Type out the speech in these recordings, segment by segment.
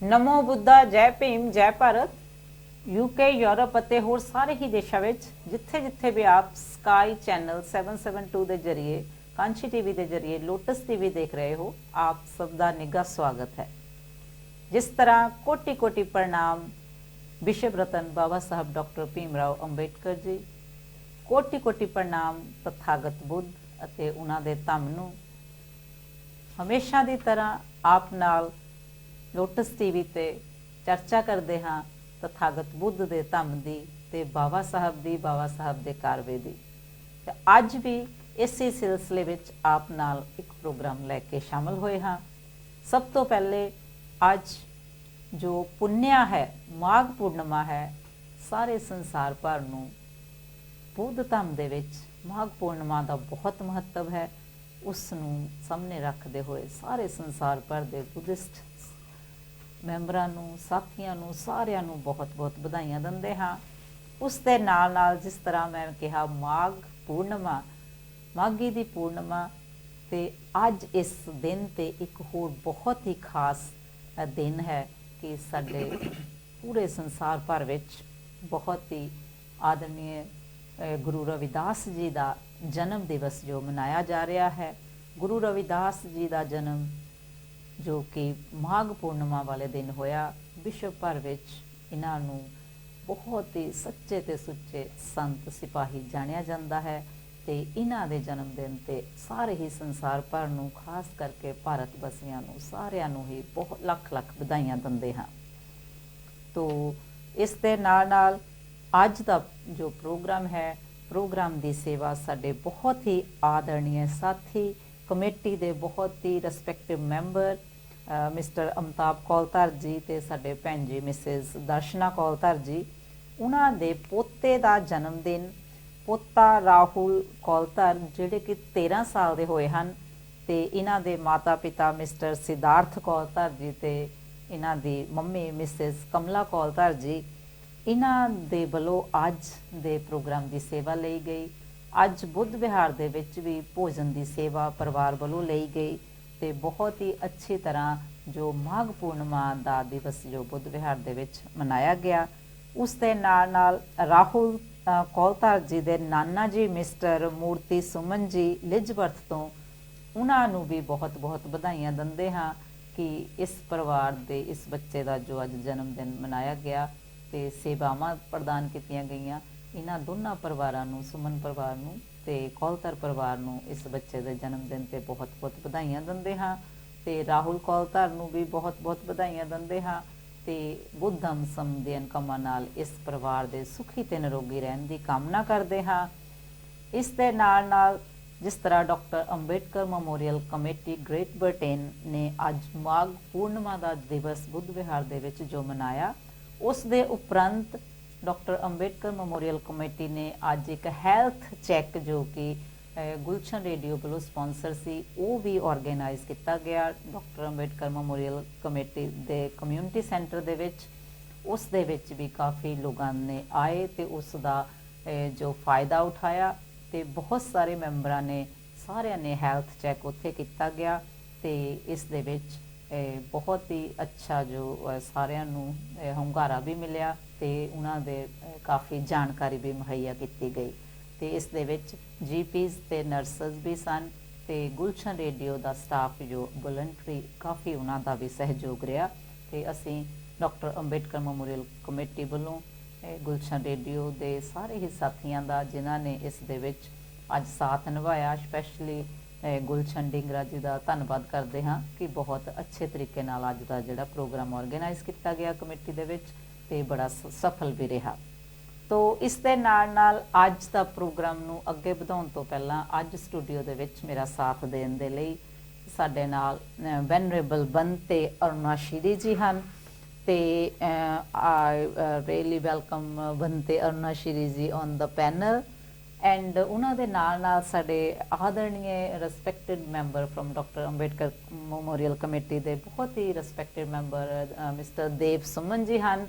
ਨਮੋ ਬੁੱਧਾ, ਜੈ ਭੀਮ, ਜੈ Bharat. UK Europe ਅਤੇ ਹੋਰ ਸਾਰੇ ਹੀ ਦੇਸ਼ਾਂ ਵਿੱਚ ਜਿੱਥੇ ਵੀ ਆਪ ਸਕਾਈ ਚੈਨਲ 772 ਦੇ ਜਰੀਏ, ਕਾਂਚੀ ਟੀਵੀ ਦੇ ਜਰੀਏ, ਲੋਟਸ ਟੀਵੀ ਦੇਖ ਰਹੇ ਹੋ, ਆਪ ਸਭ ਦਾ ਨਿੱਘਾ ਸਵਾਗਤ ਹੈ। ਜਿਸ ਤਰ੍ਹਾਂ ਕੋਟੀ ਕੋਟੀ ਪ੍ਰਣਾਮ ਵਿਸ਼ਵ ਰਤਨ ਬਾਬਾ ਸਾਹਿਬ ਡਾਕਟਰ ਭੀਮ ਰਾਓ ਅੰਬੇਡਕਰ ਜੀ, ਕੋਟੀ ਕੋਟੀ ਪ੍ਰਣਾਮ ਤਥਾਗਤ ਬੁੱਧ ਅਤੇ ਉਹਨਾਂ ਦੇ ਧੰਮ ਨੂੰ। ਹਮੇਸ਼ਾ ਦੀ ਤਰ੍ਹਾਂ ਆਪ ਨਾਲ ਲੋਟਸ ਟੀਵੀ ਤੇ ਚਰਚਾ ਕਰਦੇ ਹਾਂ ਤਥਾਗਤ ਬੁੱਧ ਦੇ ਧੰਮ ਦੀ ਤੇ ਬਾਬਾ ਸਾਹਿਬ ਦੇ ਕਾਰਵੇ ਦੀ। ਤੇ ਅੱਜ ਵੀ ਇਸੇ ਸਿਲਸਿਲੇ ਵਿੱਚ ਆਪ ਨਾਲ ਇੱਕ ਪ੍ਰੋਗਰਾਮ ਲੈ ਕੇ ਸ਼ਾਮਲ ਹੋਏ ਹਾਂ। ਸਭ ਤੋਂ ਪਹਿਲੇ ਅੱਜ ਜੋ ਪੁੰਨਿਆ ਹੈ, ਮਾਘ ਪੂਰਨਿਮਾ ਹੈ, ਸਾਰੇ ਸੰਸਾਰ ਭਰ ਨੂੰ ਬੁੱਧ ਧੰਮ ਦੇ ਵਿੱਚ ਮਾਘ ਪੂਰਨਿਮਾ ਦਾ ਬਹੁਤ ਮਹੱਤਵ ਹੈ। ਉਸ ਨੂੰ ਸਾਹਮਣੇ ਰੱਖਦੇ ਹੋਏ ਸਾਰੇ ਸੰਸਾਰ ਭਰ ਦੇ ਬੁੱਧਿਸਟ ਮੈਂਬਰਾਂ ਨੂੰ, ਸਾਥੀਆਂ ਨੂੰ, ਸਾਰਿਆਂ ਨੂੰ ਬਹੁਤ ਵਧਾਈਆਂ ਦਿੰਦੇ ਹਾਂ। ਉਸ ਦੇ ਨਾਲ ਜਿਸ ਤਰ੍ਹਾਂ ਮੈਂ ਕਿਹਾ ਮਾਘ ਪੂਰਨਿਮਾ, ਮਾਘੀ ਦੀ ਪੂਰਨਿਮਾ, ਤੇ ਅੱਜ ਇਸ ਦਿਨ ਤੇ ਇੱਕ ਹੋਰ ਬਹੁਤ ਹੀ ਖਾਸ ਦਿਨ ਹੈ ਕਿ ਸਾਡੇ ਪੂਰੇ ਸੰਸਾਰ ਭਰ ਵਿੱਚ ਬਹੁਤ ਹੀ ਆਦਰਨੀय ਗੁਰੂ ਰਵਿਦਾਸ ਜੀ ਦਾ ਜਨਮ ਦਿਵਸ ਜੋ ਮਨਾਇਆ ਜਾ ਰਿਹਾ ਹੈ। ਗੁਰੂ ਰਵਿਦਾਸ ਜੀ ਦਾ ਜਨਮ ਜੋ ਕਿ ਮਾਘ ਪੂਰਨਿਮਾ ਵਾਲੇ ਦਿਨ ਹੋਇਆ। ਵਿਸ਼ਵ ਭਰ ਵਿੱਚ ਇਹਨਾਂ ਨੂੰ ਬਹੁਤ ਹੀ ਸੱਚੇ ਤੇ ਸੁੱਚੇ ਸੰਤ ਸਿਪਾਹੀ ਜਾਣਿਆ ਜਾਂਦਾ ਹੈ ਤੇ ਇਹਨਾਂ ਦੇ ਜਨਮ ਦਿਨ ਤੇ ਸਾਰੇ ਹੀ ਸੰਸਾਰ ਭਰ ਨੂੰ, ਖਾਸ ਕਰਕੇ ਭਾਰਤ ਵਾਸੀਆਂ ਨੂੰ, ਸਾਰਿਆਂ ਨੂੰ ਹੀ ਬਹੁਤ ਲੱਖ ਵਧਾਈਆਂ ਦਿੰਦੇ ਹਾਂ। ਤੋ ਇਸ ਦੇ ਨਾਲ ਅੱਜ ਦਾ ਜੋ ਪ੍ਰੋਗਰਾਮ ਹੈ, ਪ੍ਰੋਗਰਾਮ ਦੀ ਸੇਵਾ ਸਾਡੇ ਬਹੁਤ ਹੀ ਆਦਰਣੀय ਸਾਥੀ, ਕਮੇਟੀ ਦੇ ਬਹੁਤ ਹੀ ਰਿਸਪੈਕਟਿਵ ਮੈਂਬਰ ਮਿਸਟਰ ਅਮਤਾਬ ਕੌਲਧਰ ਜੀ ਤੇ ਸਾਡੇ ਭੈਣ ਜੀ ਮਿਸਿਸ ਦਰਸ਼ਨਾ ਕੌਲਧਰ ਜੀ, ਉਹਨਾਂ ਦੇ ਪੋਤੇ ਦਾ ਜਨਮ ਦਿਨ, ਪੋਤਾ ਰਾਹੁਲ ਕੌਲਧਰ ਜਿਹੜੇ ਕਿ 13 ਸਾਲ ਦੇ ਹੋਏ ਹਨ, ਤੇ ਇਹਨਾਂ ਦੇ ਮਾਤਾ ਪਿਤਾ ਮਿਸਟਰ ਸਿਧਾਰਥ ਕੌਲਧਰ ਜੀ ਤੇ ਇਹਨਾਂ ਦੀ ਮੰਮੀ ਮਿਸਿਸ ਕਮਲਾ ਕੌਲਧਰ ਜੀ, ਇਹਨਾਂ ਦੇ ਵੱਲੋਂ ਅੱਜ ਦੇ ਪ੍ਰੋਗਰਾਮ ਦੀ ਸੇਵਾ ਲਈ ਗਈ। ਅੱਜ ਬੁੱਧ ਵਿਹਾਰ ਦੇ ਵਿੱਚ ਵੀ ਭੋਜਨ ਦੀ ਸੇਵਾ ਪਰਿਵਾਰ ਵੱਲੋਂ ਲਈ ਗਈ ਤੇ ਬਹੁਤ ਹੀ ਅੱਛੀ ਤਰ੍ਹਾਂ ਜੋ ਮਾਘ ਪੂਰਨਿਮਾ ਦਾ ਦਿਵਸ ਜੋ ਬੁੱਧ ਵਿਹਾਰ ਦੇ ਵਿੱਚ ਮਨਾਇਆ ਗਿਆ। ਉਸ ਦੇ ਨਾਲ ਰਾਹੁਲ ਕੌਲਧਰ ਜੀ ਦੇ ਨਾਨਾ ਜੀ ਮਿਸਟਰ ਮੂਰਤੀ ਸੁਮਨ ਜੀ ਲਿਜਵਰਥ ਤੋਂ, ਉਹਨਾਂ ਨੂੰ ਵੀ ਬਹੁਤ ਵਧਾਈਆਂ ਦਿੰਦੇ ਹਾਂ ਕਿ ਇਸ ਪਰਿਵਾਰ ਦੇ ਇਸ ਬੱਚੇ ਦਾ ਜੋ ਅੱਜ ਜਨਮ ਦਿਨ ਮਨਾਇਆ ਗਿਆ ਤੇ ਸੇਵਾਵਾਂ ਪ੍ਰਦਾਨ ਕੀਤੀਆਂ ਗਈਆਂ। ਇਹਨਾਂ ਦੋਨਾਂ ਪਰਿਵਾਰਾਂ ਨੂੰ, ਸੁਮਨ ਪਰਿਵਾਰ ਨੂੰ ਤੇ ਕੌਲਧਰ ਪਰਿਵਾਰ ਨੂੰ, ਇਸ ਬੱਚੇ ਦੇ ਜਨਮ ਦਿਨ ਤੇ ਬਹੁਤ ਵਧਾਈਆਂ ਦਿੰਦੇ ਹਾਂ ਤੇ ਰਾਹੁਲ ਕੌਲਧਰ ਨੂੰ ਵੀ ਬਹੁਤ ਵਧਾਈਆਂ ਦਿੰਦੇ ਹਾਂ ਤੇ ਬੁੱਧਮ ਸਮਦਿਨ ਕੰਮਾਂ ਨਾਲ ਇਸ ਪਰਿਵਾਰ ਦੇ ਸੁਖੀ ਤੇ ਨਿਰੋਗੀ ਰਹਿਣ ਦੀ ਕਾਮਨਾ ਕਰਦੇ ਹਾਂ। ਇਸ ਦੇ ਨਾਲ ਜਿਸ ਤਰ੍ਹਾਂ doctor Ambedkar memorial committee great Britain ਨੇ ਅੱਜ ਮਾਘ ਪੂਰਨਿਮਾ ਦਾ ਦਿਵਸ ਬੁੱਧ ਵਿਹਾਰ ਦੇ ਵਿੱਚ ਜੋ ਮਨਾਇਆ, ਉਸ ਦੇ ਉਪਰੰਤ ਡਾਕਟਰ ਅੰਬੇਡਕਰ ਮੈਮੋਰੀਅਲ ਕਮੇਟੀ ਨੇ ਅੱਜ ਇੱਕ ਹੈਲਥ ਚੈੱਕ ਜੋ ਕਿ ਗੁਲਸ਼ਨ ਰੇਡੀਓ ਵੱਲੋਂ ਸਪਾਂਸਰ ਸੀ, ਉਹ ਵੀ ਆਰਗੇਨਾਈਜ਼ ਕੀਤਾ ਗਿਆ ਡਾਕਟਰ ਅੰਬੇਡਕਰ ਮੈਮੋਰੀਅਲ ਕਮੇਟੀ ਦੇ ਕਮਿਊਨਿਟੀ ਸੈਂਟਰ ਦੇ ਵਿੱਚ। ਉਸ ਦੇ ਵਿੱਚ ਵੀ ਕਾਫੀ ਲੋਕਾਂ ਨੇ ਆਏ ਤੇ ਉਸ ਦਾ ਜੋ ਫਾਇਦਾ ਉਠਾਇਆ ਤੇ ਬਹੁਤ ਸਾਰੇ ਮੈਂਬਰਾਂ ਨੇ, ਸਾਰਿਆਂ ਨੇ ਹੈਲਥ ਚੈੱਕ ਉੱਥੇ ਕੀਤਾ ਗਿਆ ਤੇ ਇਸ ਦੇ ਵਿੱਚ ਬਹੁਤ ਹੀ ਅੱਛਾ ਜੋ ਸਾਰਿਆਂ ਨੂੰ ਹੁੰਗਾਰਾ ਵੀ ਮਿਲਿਆ ਤੇ ਉਹਨਾਂ ਦੇ ਕਾਫੀ ਜਾਣਕਾਰੀ ਵੀ ਮੁਹੱਈਆ ਕੀਤੀ ਗਈ ਤੇ ਇਸ ਦੇ ਵਿੱਚ ਜੀਪੀਜ਼ ਤੇ ਨਰਸਸ ਵੀ ਸਨ ਤੇ ਗੁਲਸ਼ਨ ਰੇਡੀਓ ਦਾ ਸਟਾਫ ਜੋ ਵਲੰਟਰੀ, ਕਾਫੀ ਉਹਨਾਂ ਦਾ ਵੀ ਸਹਿਯੋਗ ਰਿਹਾ ਤੇ ਅਸੀਂ ਡਾਕਟਰ ਅੰਬੇਡਕਰ ਮੈਮੋਰੀਅਲ ਕਮੇਟੀ ਵੱਲੋਂ ਗੁਲਸ਼ਨ ਰੇਡੀਓ ਦੇ ਸਾਰੇ ਹੀ ਸਾਥੀਆਂ ਦਾ, ਜਿਨ੍ਹਾਂ ਨੇ ਇਸ ਦੇ ਵਿੱਚ ਅੱਜ ਸਾਥ ਨਿਭਾਇਆ, ਸਪੈਸ਼ਲੀ ਗੁਲਸ਼ਨ ਡਿੰਗਰਾ ਜੀ ਦਾ ਧੰਨਵਾਦ ਕਰਦੇ ਹਾਂ ਕਿ ਬਹੁਤ ਅੱਛੇ ਤਰੀਕੇ ਨਾਲ ਅੱਜ ਦਾ ਜਿਹੜਾ ਪ੍ਰੋਗਰਾਮ ਆਰਗੇਨਾਈਜ਼ ਕੀਤਾ ਗਿਆ ਕਮੇਟੀ ਦੇ ਵਿੱਚ ਤੇ ਬੜਾ ਸਫਲ ਵੀ ਰਿਹਾ। ਤੋ ਇਸ ਦੇ ਨਾਲ ਅੱਜ ਦਾ ਪ੍ਰੋਗਰਾਮ ਨੂੰ ਅੱਗੇ ਵਧਾਉਣ ਤੋਂ ਪਹਿਲਾਂ ਅੱਜ ਸਟੂਡੀਓ ਦੇ ਵਿੱਚ ਮੇਰਾ ਸਾਥ ਦੇਣ ਦੇ ਲਈ ਸਾਡੇ ਨਾਲ ਵੈਨਰੇਬਲ ਬੰਤੇ ਅਰੁਣਾਸ਼ੀਰੀ ਜੀ ਹਨ ਤੇ ਆਈ ਰੀਅਲੀ ਵੈਲਕਮ ਬੰਤੇ ਅਰੁਣਾਸ਼ੀਰੀ ਜੀ ਔਨ ਦਾ ਪੈਨਲ ਐਂਡ ਉਹਨਾਂ ਦੇ ਨਾਲ ਸਾਡੇ ਆਦਰਣੀय respected member from doctor Ambedkar memorial committee ਦੇ ਬਹੁਤ ਹੀ respected member mister Dev Suman ji ਹਨ।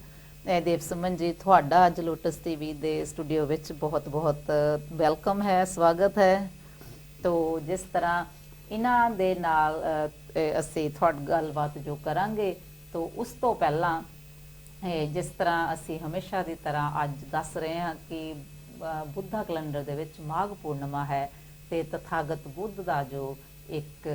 ਦੇਵ ਸੁਮਨ ਜੀ, ਤੁਹਾਡਾ ਅੱਜ ਲੋਟਸ ਟੀਵੀ ਦੇ ਸਟੂਡੀਓ ਵਿੱਚ ਬਹੁਤ ਵੈਲਕਮ ਹੈ, ਸਵਾਗਤ ਹੈ। ਤੋ ਜਿਸ ਤਰ੍ਹਾਂ ਇਹਨਾਂ ਦੇ ਨਾਲ ਅਸੀਂ ਤੁਹਾਡੀ ਗੱਲਬਾਤ ਜੋ ਕਰਾਂਗੇ तो उस तो पहला जिस तरह असी हमेशा की तरह अज दस रहे हैं कि बुद्धा कैलेंडर दे विच माघ पूर्णिमा है, तो तथागत बुद्ध का जो एक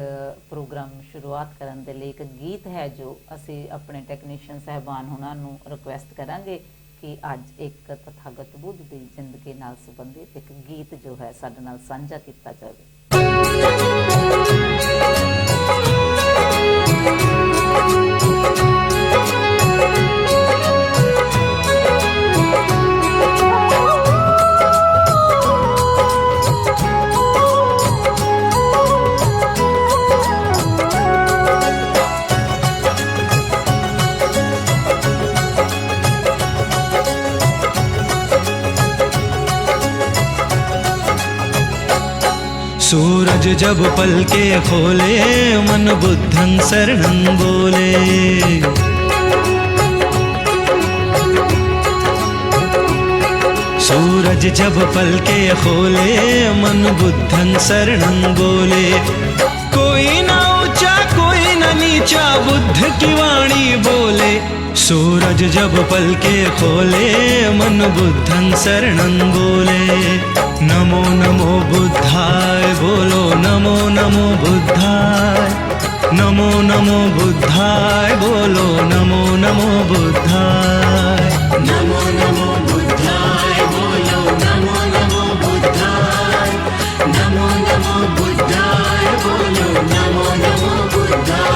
प्रोग्राम शुरुआत करने के लिए एक गीत है जो असी अपने टैक्नीशियन साहबान उन्होंने रिक्वेस्ट करांगे कि अज एक तथागत बुद्ध की जिंदगी नाल संबंधित एक गीत जो है साडे नाल साझा किया जाए। सूरज जब पलके खोले मन बुद्धं शरणं बोले। सूरज जब पलके खोले मन बुद्धं शरणं बोले। कोई ना ऊंचा कोई ना नीचा बुद्ध की वाणी बोले। सूरज जब पलके खोले मन बुद्धं शरणं बोले। नमो नमो बुद्धाय बोलो नमो नमो बुद्धाय। नमो नमो बुद्धाय बोलो नमो नमो बुद्धाय। नमो नमो बुद्धाय बोलो नमो नमो बुद्धाय। नमो नमो बुद्धाय बोलो नमो नमो बुद्धाय।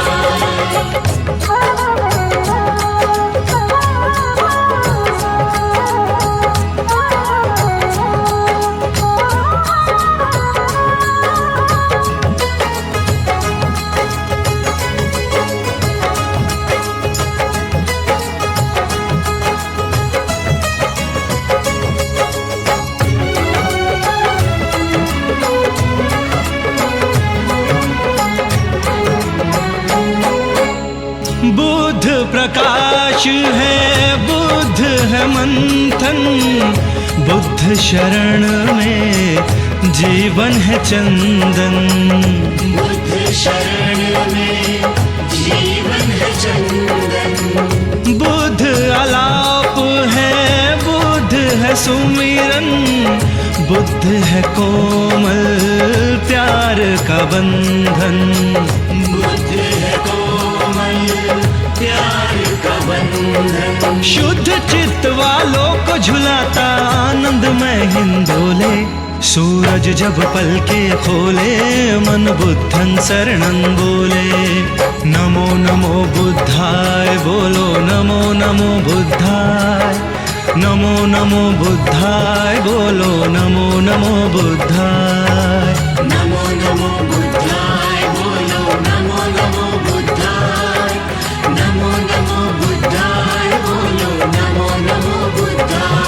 बुद्ध प्रकाश है बुद्ध है मंथन। बुद्ध शरण में जीवन है चंदन। बुद्ध शरण में जीवन है चंदन। बुद्ध आलाप है बुद्ध है सुमिरन। बुद्ध है कोमल प्यार का बंधन। बुद्ध है कोमल प्यार का बंधन। शुद्ध चित्त वालों को झुलाता आनंद में हिंदोले। सूरज जब पलके खोले मन बुद्धं शरणं बोले। नमो नमो बुद्धाय बोलो नमो नमो बुद्धाय। नमो नमो बुद्धाय बोलो नमो नमो बुद्धाय। नमो नमो बुद्धाय बोलो नमो नमो बुद्धाय। नमो नमो बुद्धाय बोलो नमो नमो बुद्धाय।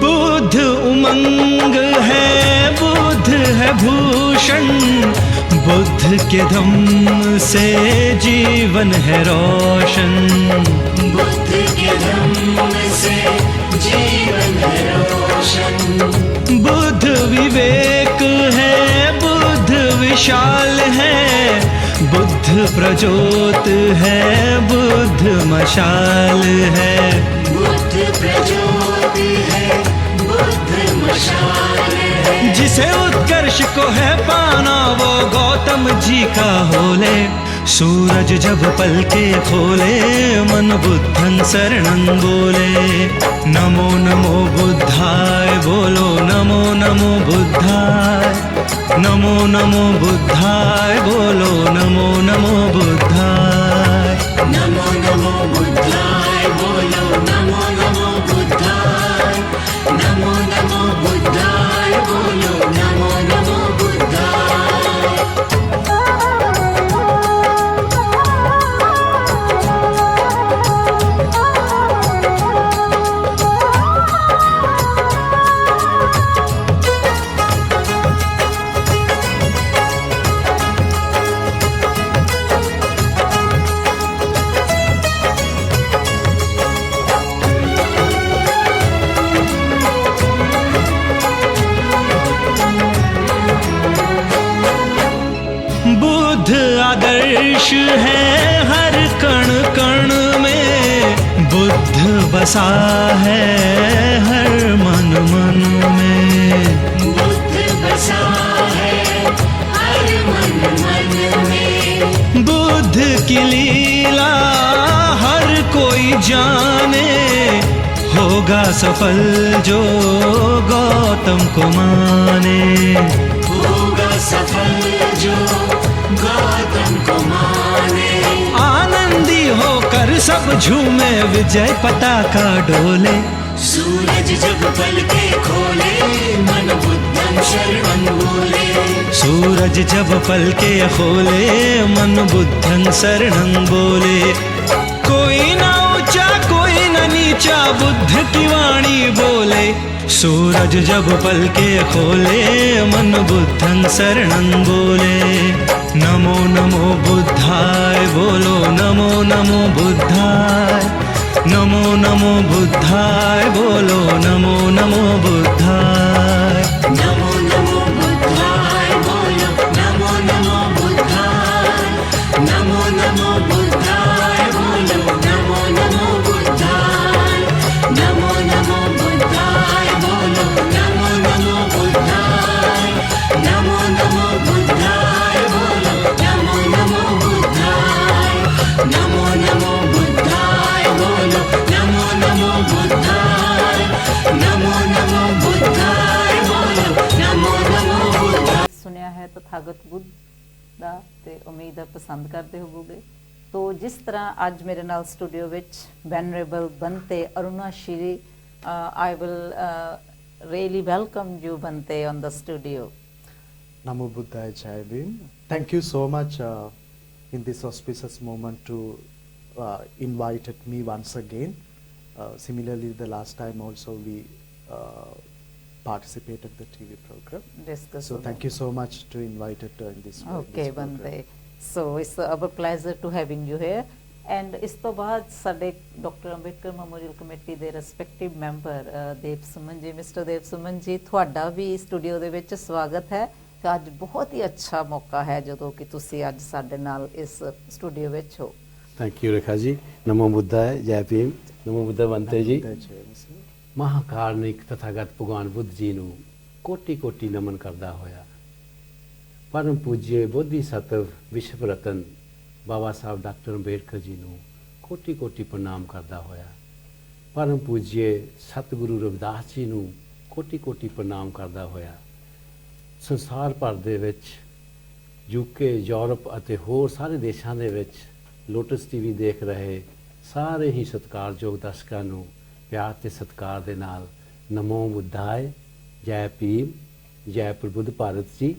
बुद्ध उमंग है बुद्ध है भूषण। बुद्ध के धम्म से जीवन है रोशन। बुद्ध के धम्म से जीवन है रोशन। बुद्ध विवेक है बुद्ध विशाल है। बुद्ध प्रज्योत है बुद्ध मशाल है। बुद्ध प्रज्योत है बुद्ध मशाल है। जिसे उत्कर्ष को है पाना वो गौतम जी का होले। सूरज जब पलके खोले मन बुद्धं शरणं बोले। नमो नमो बुद्धाय बोलो नमो नमो बुद्धाय। नमो नमो बुद्धाय बोलो नमो नमो बुद्धाय। नमो नमो बुद्धाय बोलो नमो नमो बुद्धाय। नमो नमो बुद्धाय बोलो नमो नमो बुद्धाय। देश है हर कण कण में, बुद्ध बसा है हर मन मन में। बुद्ध बसा है हर मन मन में। बुद्ध की लीला हर कोई जाने, होगा सफल जो गौतम को माने। होगा सफल जो गौतम को माने। आनंदी होकर सब झूमे, विजय पताका डोले। सूरज जब पलके खोले, मन बुद्धं शरणं बोले। सूरज जब पलके खोले, मन बुद्धं शरणं बोले। कोई ना ऊंचा कोई ना नीचा, बुद्ध की वाणी बोले। सूरज जब पलके खोले, मन बुद्धं शरणं बोले। नमो नमो बुद्धाय बोलो, नमो नमो बुद्धाय। नमो नमो बुद्धाय बोलो, नमो नमो बुद्धाय। नमो नमो बुद्धाय बोलो, नमो नमो बुद्धाय। नमो नमो बुद्धाय बोलो, नमो नमो बुद्धाय। नमो नमो बुद्धाय बोलो, नमो नमो बुद्धाय। नमो नमो बुद्धाय बोलो, नमो नमो बुद्धाय। नमो नमो बुद्धाय बोलो, नमो नमो बुद्धाय। नमो नमो बुद्धाय बोलो, नमो नमो बुद्धाय। ਸੁਣਿਆ ਹੈ ਤਥਾਗਤ ਬੁੱਧ ਦਾ ਤੇ ਉਮੀਦ ਹੈ ਪਸੰਦ ਕਰਦੇ ਹੋਵੋਗੇ। ਤੋ ਜਿਸ ਤਰ੍ਹਾਂ ਅੱਜ ਮੇਰੇ ਨਾਲ ਸਟੂਡੀਓ ਵਿੱਚ ਵੈਨਰੇਬਲ ਬੰਤੇ ਅਰੁਣਾਸ਼ੀਰੀ, I will really welcome you Bante on the studio. Namo Buddhaya Jai Bhim. Thank you so much in this auspicious moment to invited me once again. Similarly, the last time also we participated the TV program. Discuss So on thank you so much to invite it in this. Okay, this program. Bante. So it's our pleasure to having you here. And ਇਸ ਤੋਂ ਬਾਅਦ ਸਾਡੇ doctor Ambedkar memorial committee ਦੇ respective member ਦੇਵ ਸੁਮਨ ਜੀ, mister Dev Suman ਜੀ, ਤੁਹਾਡਾ ਵੀ studio ਦੇ ਵਿੱਚ ਸਵਾਗਤ ਹੈ। ਤੇ ਅੱਜ ਬਹੁਤ ਹੀ ਅੱਛਾ ਮੌਕਾ ਹੈ ਜਦੋਂ ਕਿ ਤੁਸੀਂ ਅੱਜ ਸਾਡੇ ਨਾਲ ਇਸ ਸਟੂਡੀਓ ਵਿੱਚ ਹੋ। ਥੈਂਕ ਯੂ ਰੇਖਾ ਜੀ। ਨਮੋ ਬੁੱਧਾय ਜੈ ਭੀਮ। ਨਮੋ ਬੁੱਧਾ ਬੰਤੇ ਜੀ। ਮਹਾਕਾਰਨਿਕ ਤਥਾਗਤ ਭਗਵਾਨ ਬੁੱਧ ਜੀ ਨੂੰ ਕੋਟੀ ਕੋਟੀ ਨਮਨ ਕਰਦਾ ਹੋਇਆ, ਪਰਮ ਪੂਜਯ ਬੋਧੀ ਸਤਵ ਵਿਸ਼ਵ ਰਤਨ ਬਾਬਾ ਸਾਹਿਬ ਡਾਕਟਰ ਅੰਬੇਡਕਰ ਜੀ ਨੂੰ ਕੋਟੀ ਕੋਟੀ ਪ੍ਰਣਾਮ ਕਰਦਾ ਹੋਇਆ, ਪਰਮ ਪੂਜਯ ਸਤਿਗੁਰੂ ਰਵਿਦਾਸ ਜੀ ਨੂੰ ਕੋਟੀ ਕੋਟੀ ਪ੍ਰਣਾਮ ਕਰਦਾ ਹੋਇਆ, ਸੰਸਾਰ ਭਰ ਦੇ ਵਿੱਚ ਯੂਕੇ, ਯੂਰਪ ਅਤੇ ਹੋਰ ਸਾਰੇ ਦੇਸ਼ਾਂ ਦੇ ਵਿੱਚ ਲੋਟਸ ਟੀਵੀ ਦੇਖ ਰਹੇ ਸਾਰੇ ਹੀ ਸਤਿਕਾਰਯੋਗ ਦਰਸ਼ਕਾਂ ਨੂੰ ਪਿਆਰ ਤੇ ਸਤਿਕਾਰ ਦੇ ਨਾਲ ਨਮੋ ਬੁੱਧਾਏ, ਜੈ ਭੀਮ, ਜੈ ਪ੍ਰਬੁੱਧ ਭਾਰਤ ਜੀ।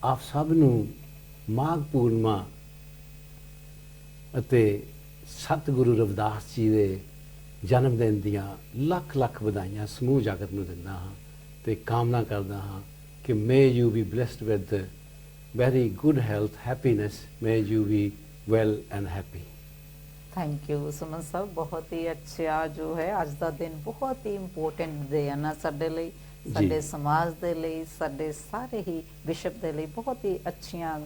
ਆਪ ਸਭ ਨੂੰ ਮਾਘ ਪੂਰਨਿਮਾ ਅਤੇ ਸਤਿਗੁਰੂ ਰਵਿਦਾਸ ਜੀ ਦੇ ਜਨਮ ਦਿਨ ਦੀਆਂ ਲੱਖ ਲੱਖ ਵਧਾਈਆਂ ਸਮੂਹ ਜਗਤ ਨੂੰ ਦਿੰਦਾ ਹਾਂ ਤੇ ਕਾਮਨਾ ਕਰਦਾ ਹਾਂ ਕਿ may you be blessed with very good health, happiness, may you be well and happy. Thank you Suman sahib, ਬਹੁਤ ਹੀ ਅੱਛਾ ਜੋ ਹੈ ਅੱਜ ਦਾ ਦਿਨ ਬਹੁਤ ਹੀ ਇੰਪੋਰਟੈਂਟ ਡੇ ਹੈ ਨਾ ਸਾਡੇ ਲਈ, ਸਾਡੇ ਸਮਾਜ ਦੇ ਲਈ, ਸਾਡੇ ਸਾਰੇ ਹੀ ਵਿਸ਼ਵ ਦੇ ਲਈ ਬਹੁਤ ਹੀ ਅੱਛੀਆਂ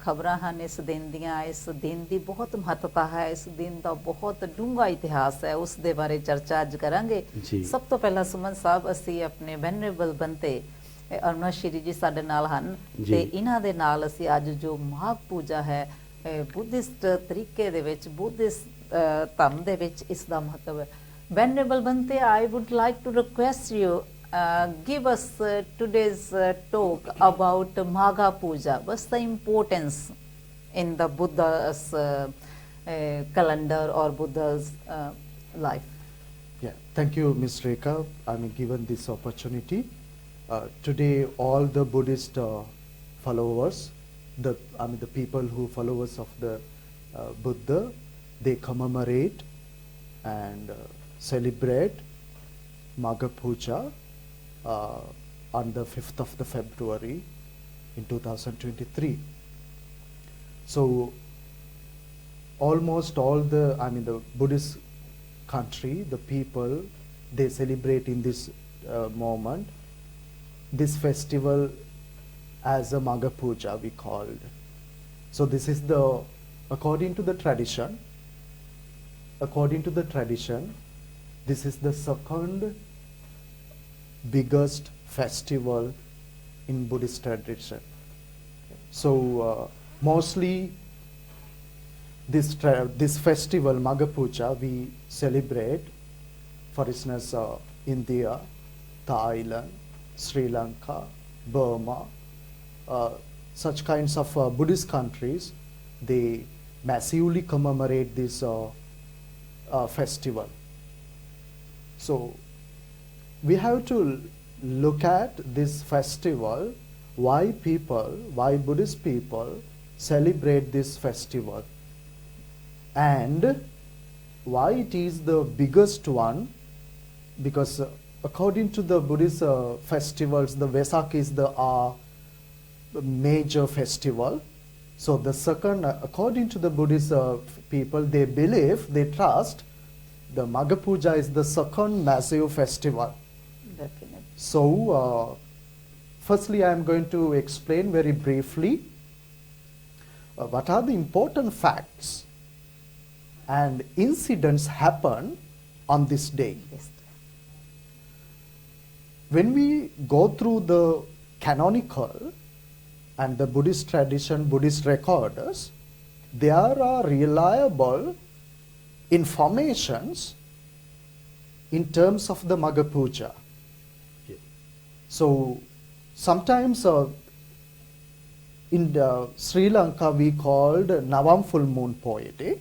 ਖਬਰਾਂ ਹਨ ਇਸ ਦਿਨ ਦੀਆਂ। ਇਸ ਦਿਨ ਦੀ ਬਹੁਤ ਮਹੱਤਤਾ ਹੈ, ਇਸ ਦਿਨ ਦਾ ਬਹੁਤ ਡੂੰਘਾ ਇਤਿਹਾਸ ਹੈ, ਉਸ ਦੇ ਬਾਰੇ ਚਰਚਾ ਅੱਜ ਕਰਾਂਗੇ। ਸਭ ਤੋਂ ਪਹਿਲਾਂ ਸੁਮਨ ਸਾਹਿਬ, ਅਸੀਂ ਆਪਣੇ ਵੈਨਰੇਬਲ ਬੰਤੇ ਅਰੁਣਾਸ਼ੀਰੀ ਜੀ ਸਾਡੇ ਨਾਲ ਹਨ ਤੇ ਇਹਨਾਂ ਦੇ ਨਾਲ ਅਸੀਂ ਅੱਜ ਜੋ ਮਾਘ ਪੂਜਾ ਹੈ ਬੁੱਧਿਸਟ ਤਰੀਕੇ ਦੇ ਵਿੱਚ, ਬੁੱਧਿਸਟ ਧਰਮ ਦੇ ਵਿੱਚ ਇਸ ਦਾ ਮਹੱਤਵ ਹੈ। Venerable Bante, I would like to request you give us today's talk about Magha Puja. What's the importance in the Buddha's calendar or Buddha's life? Yeah, thank you, Ms. Rekha. I'm given this opportunity. Today, all the Buddhist followers, the people who followers of the Buddha, they commemorate and celebrate Magha Puja on the 5th of the February in 2023. So almost all the the Buddhist country, the people, they celebrate in this moment this festival as a Magha Puja we called. So this is according to the tradition, this is the second biggest festival in Buddhist tradition. So mostly this festival, Magha Puja, we celebrate, for instance, India, Thailand, Sri Lanka, Burma, such kinds of Buddhist countries, they massively commemorate this festival. So we have to look at this festival, why Buddhist people celebrate this festival, and why it is the biggest one, because according to the Buddhist festivals, the Vesak is the major festival. So the second, according to the Buddhist people, they believe, they trust, the Magha Puja is the second massive festival. Definitely. So firstly, I am going to explain very briefly what are the important facts and incidents happen on this day. Yes. When we go through the canonical and the Buddhist tradition, Buddhist records, there are reliable informations in terms of the Magha Puja. Yeah. So sometimes in Sri Lanka we called Navam full moon poety,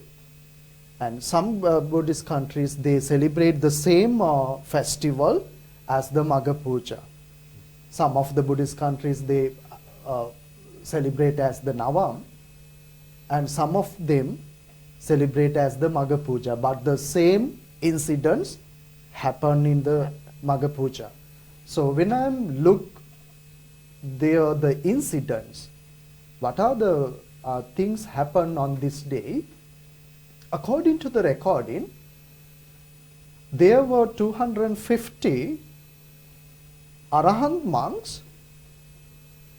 and some Buddhist countries, they celebrate the same festival as the Magha Puja. Some of the Buddhist countries, they celebrate as the Navam, and some of them celebrate as the Magha Puja, but the same incidents happen in the Magha Puja. So when I look there, the incidents, what are the things happen on this day? According to the recording, there were 250 Arahant monks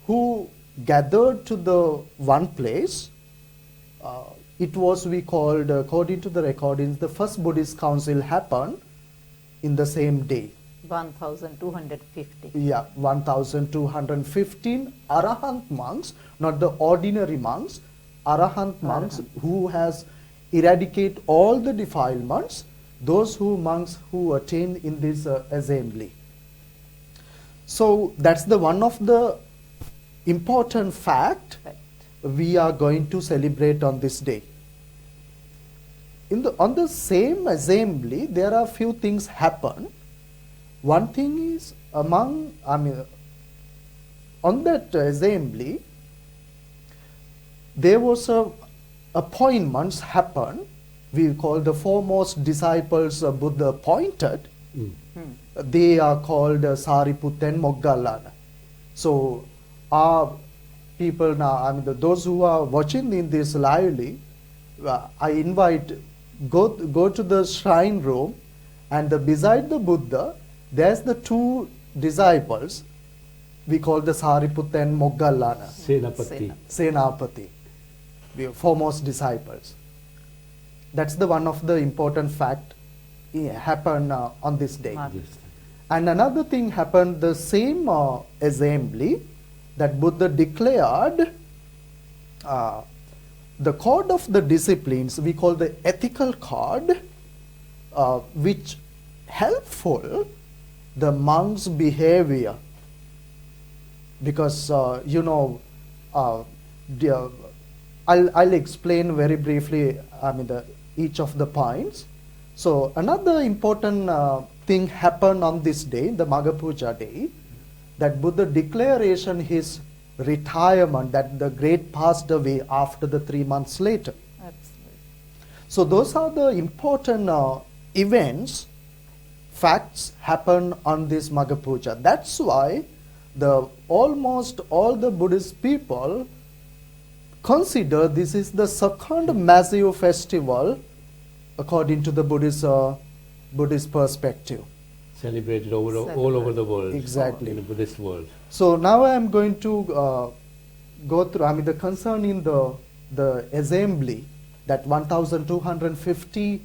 who gathered to the one place. It was, we called, according to the recordings, the first Buddhist council happened in the same day. 1250. Yeah, 1215 Arahant monks, not the ordinary monks, Arahant monks who has eradicate all the defilements, those monks who attained in this assembly. So that's the one of the important fact we are going to celebrate on this day. On the same assembly, there are few things happen. One thing is on that assembly, there was appointments happen. We call the foremost disciples Buddha appointed. They are called Sariputta and Moggallana. So our people now, those who are watching in this lively, I invite, go to the shrine room, and beside the Buddha, there's the two disciples. We call the Sariputta and Moggallana. Senapati. The foremost disciples. That's the one of the important fact happen on this day. And another thing happened, the same assembly that Buddha declared the code of the disciplines, we call the ethical code, which helpful the monks' behavior. Because, I'll explain very briefly each of the points. So another important thing happened on this day, the Magha Puja day, that Buddha declaration his retirement, that the great passed away after the 3 months later. Absolutely. So those are the important events, facts happen on this Magha Puja. That's why almost all the Buddhist people consider this is the second massive festival according to the Buddhist perspective. Celebrated all over the world. Exactly. In the Buddhist world. So now I am going to go through, concerning the the assembly, that 1,250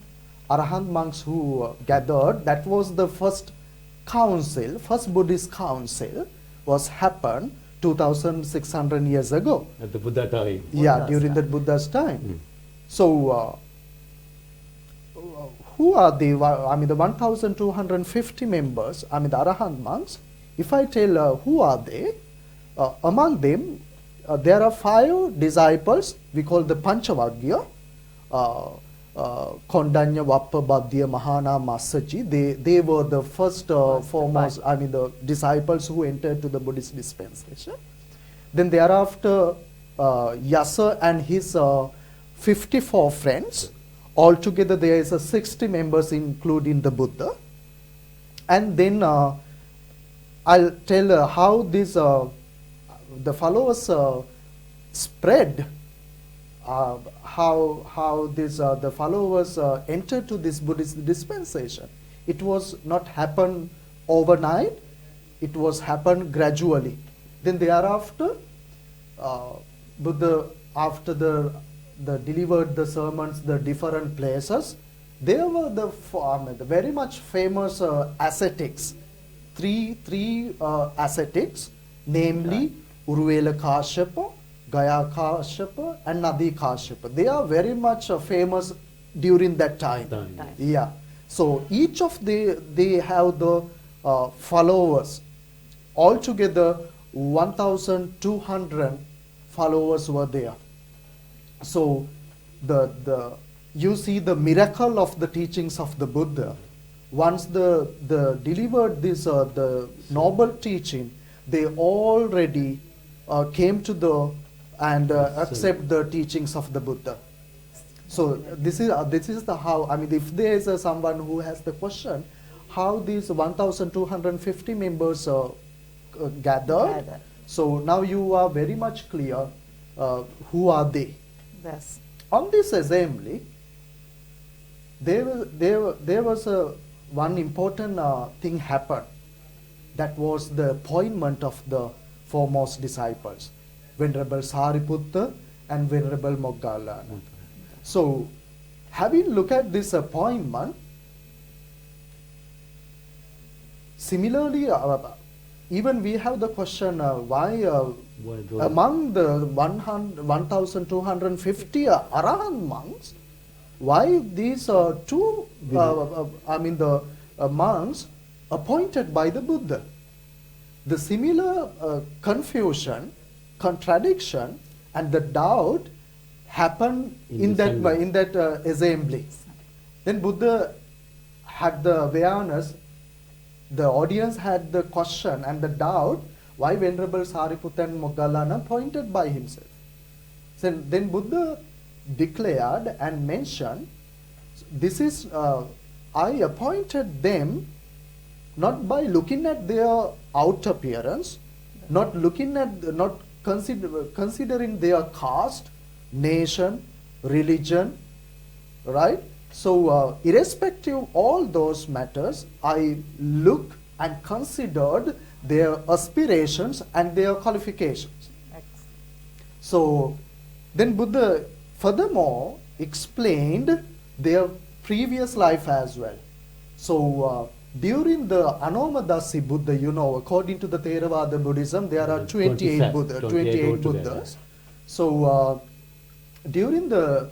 Arahant monks who gathered, that was the first council, first Buddhist council was happened 2,600 years ago. At the Buddha time. Yeah, Buddha's during time. that Buddha's time. So, who are the, I mean, the 1,250 members, I mean, the Arahant monks? If I tell who are they, among them, there are 5 disciples, we call the Panchavagya, Kondanya, Vappa, Badhya, Mahana, Masaji. They were the first foremost, I mean, the disciples who entered to the Buddhist dispensation. Then thereafter, Yasa and his 54 friends. Altogether, there is 60 members, including the Buddha. And then I'll tell how this the followers spread. How this the followers entered to this Buddhist dispensation. It was not happen overnight. It was happen gradually. Then thereafter, Buddha, after the delivered the sermons, the different places, there were the very much famous ascetics, three ascetics, namely Uruvela Kashyapa, Gaya Kashyapa, and Nadi Kashyapa. They are very much famous during that time. Yeah. So each of they have the followers. Altogether, 1,200 followers were there. So you see the miracle of the teachings of the Buddha. Once the delivered this the noble teaching, they already came to the and accept the teachings of the Buddha. So this is the how. I mean, if there is someone who has the question, how these 1,250 members gathered. So now you are very much clear. Who are they? Yes. On this assembly, there was one important thing happened. That was the appointment of the foremost disciples, Venerable Sariputta and Venerable Moggallana. So, having looked at this appointment, similarly, even we have the question why among the 1,250 Arahant monks, why these two, the monks appointed by the Buddha? The similar confusion, contradiction, and the doubt happened in that assembly. Then Buddha had the awareness. The audience had the question and the doubt why Venerable Sariputta and Moggallana appointed by himself. So then Buddha declared and mentioned, this is I appointed them not by looking at their outer appearance, not considering their caste, nation, religion, right? So, irrespective of all those matters, I look and considered their aspirations and their qualifications. So, then Buddha furthermore explained their previous life as well. So, during the Anomadasi Buddha, according to the Theravada Buddhism, there are 28 Buddhas. So, during the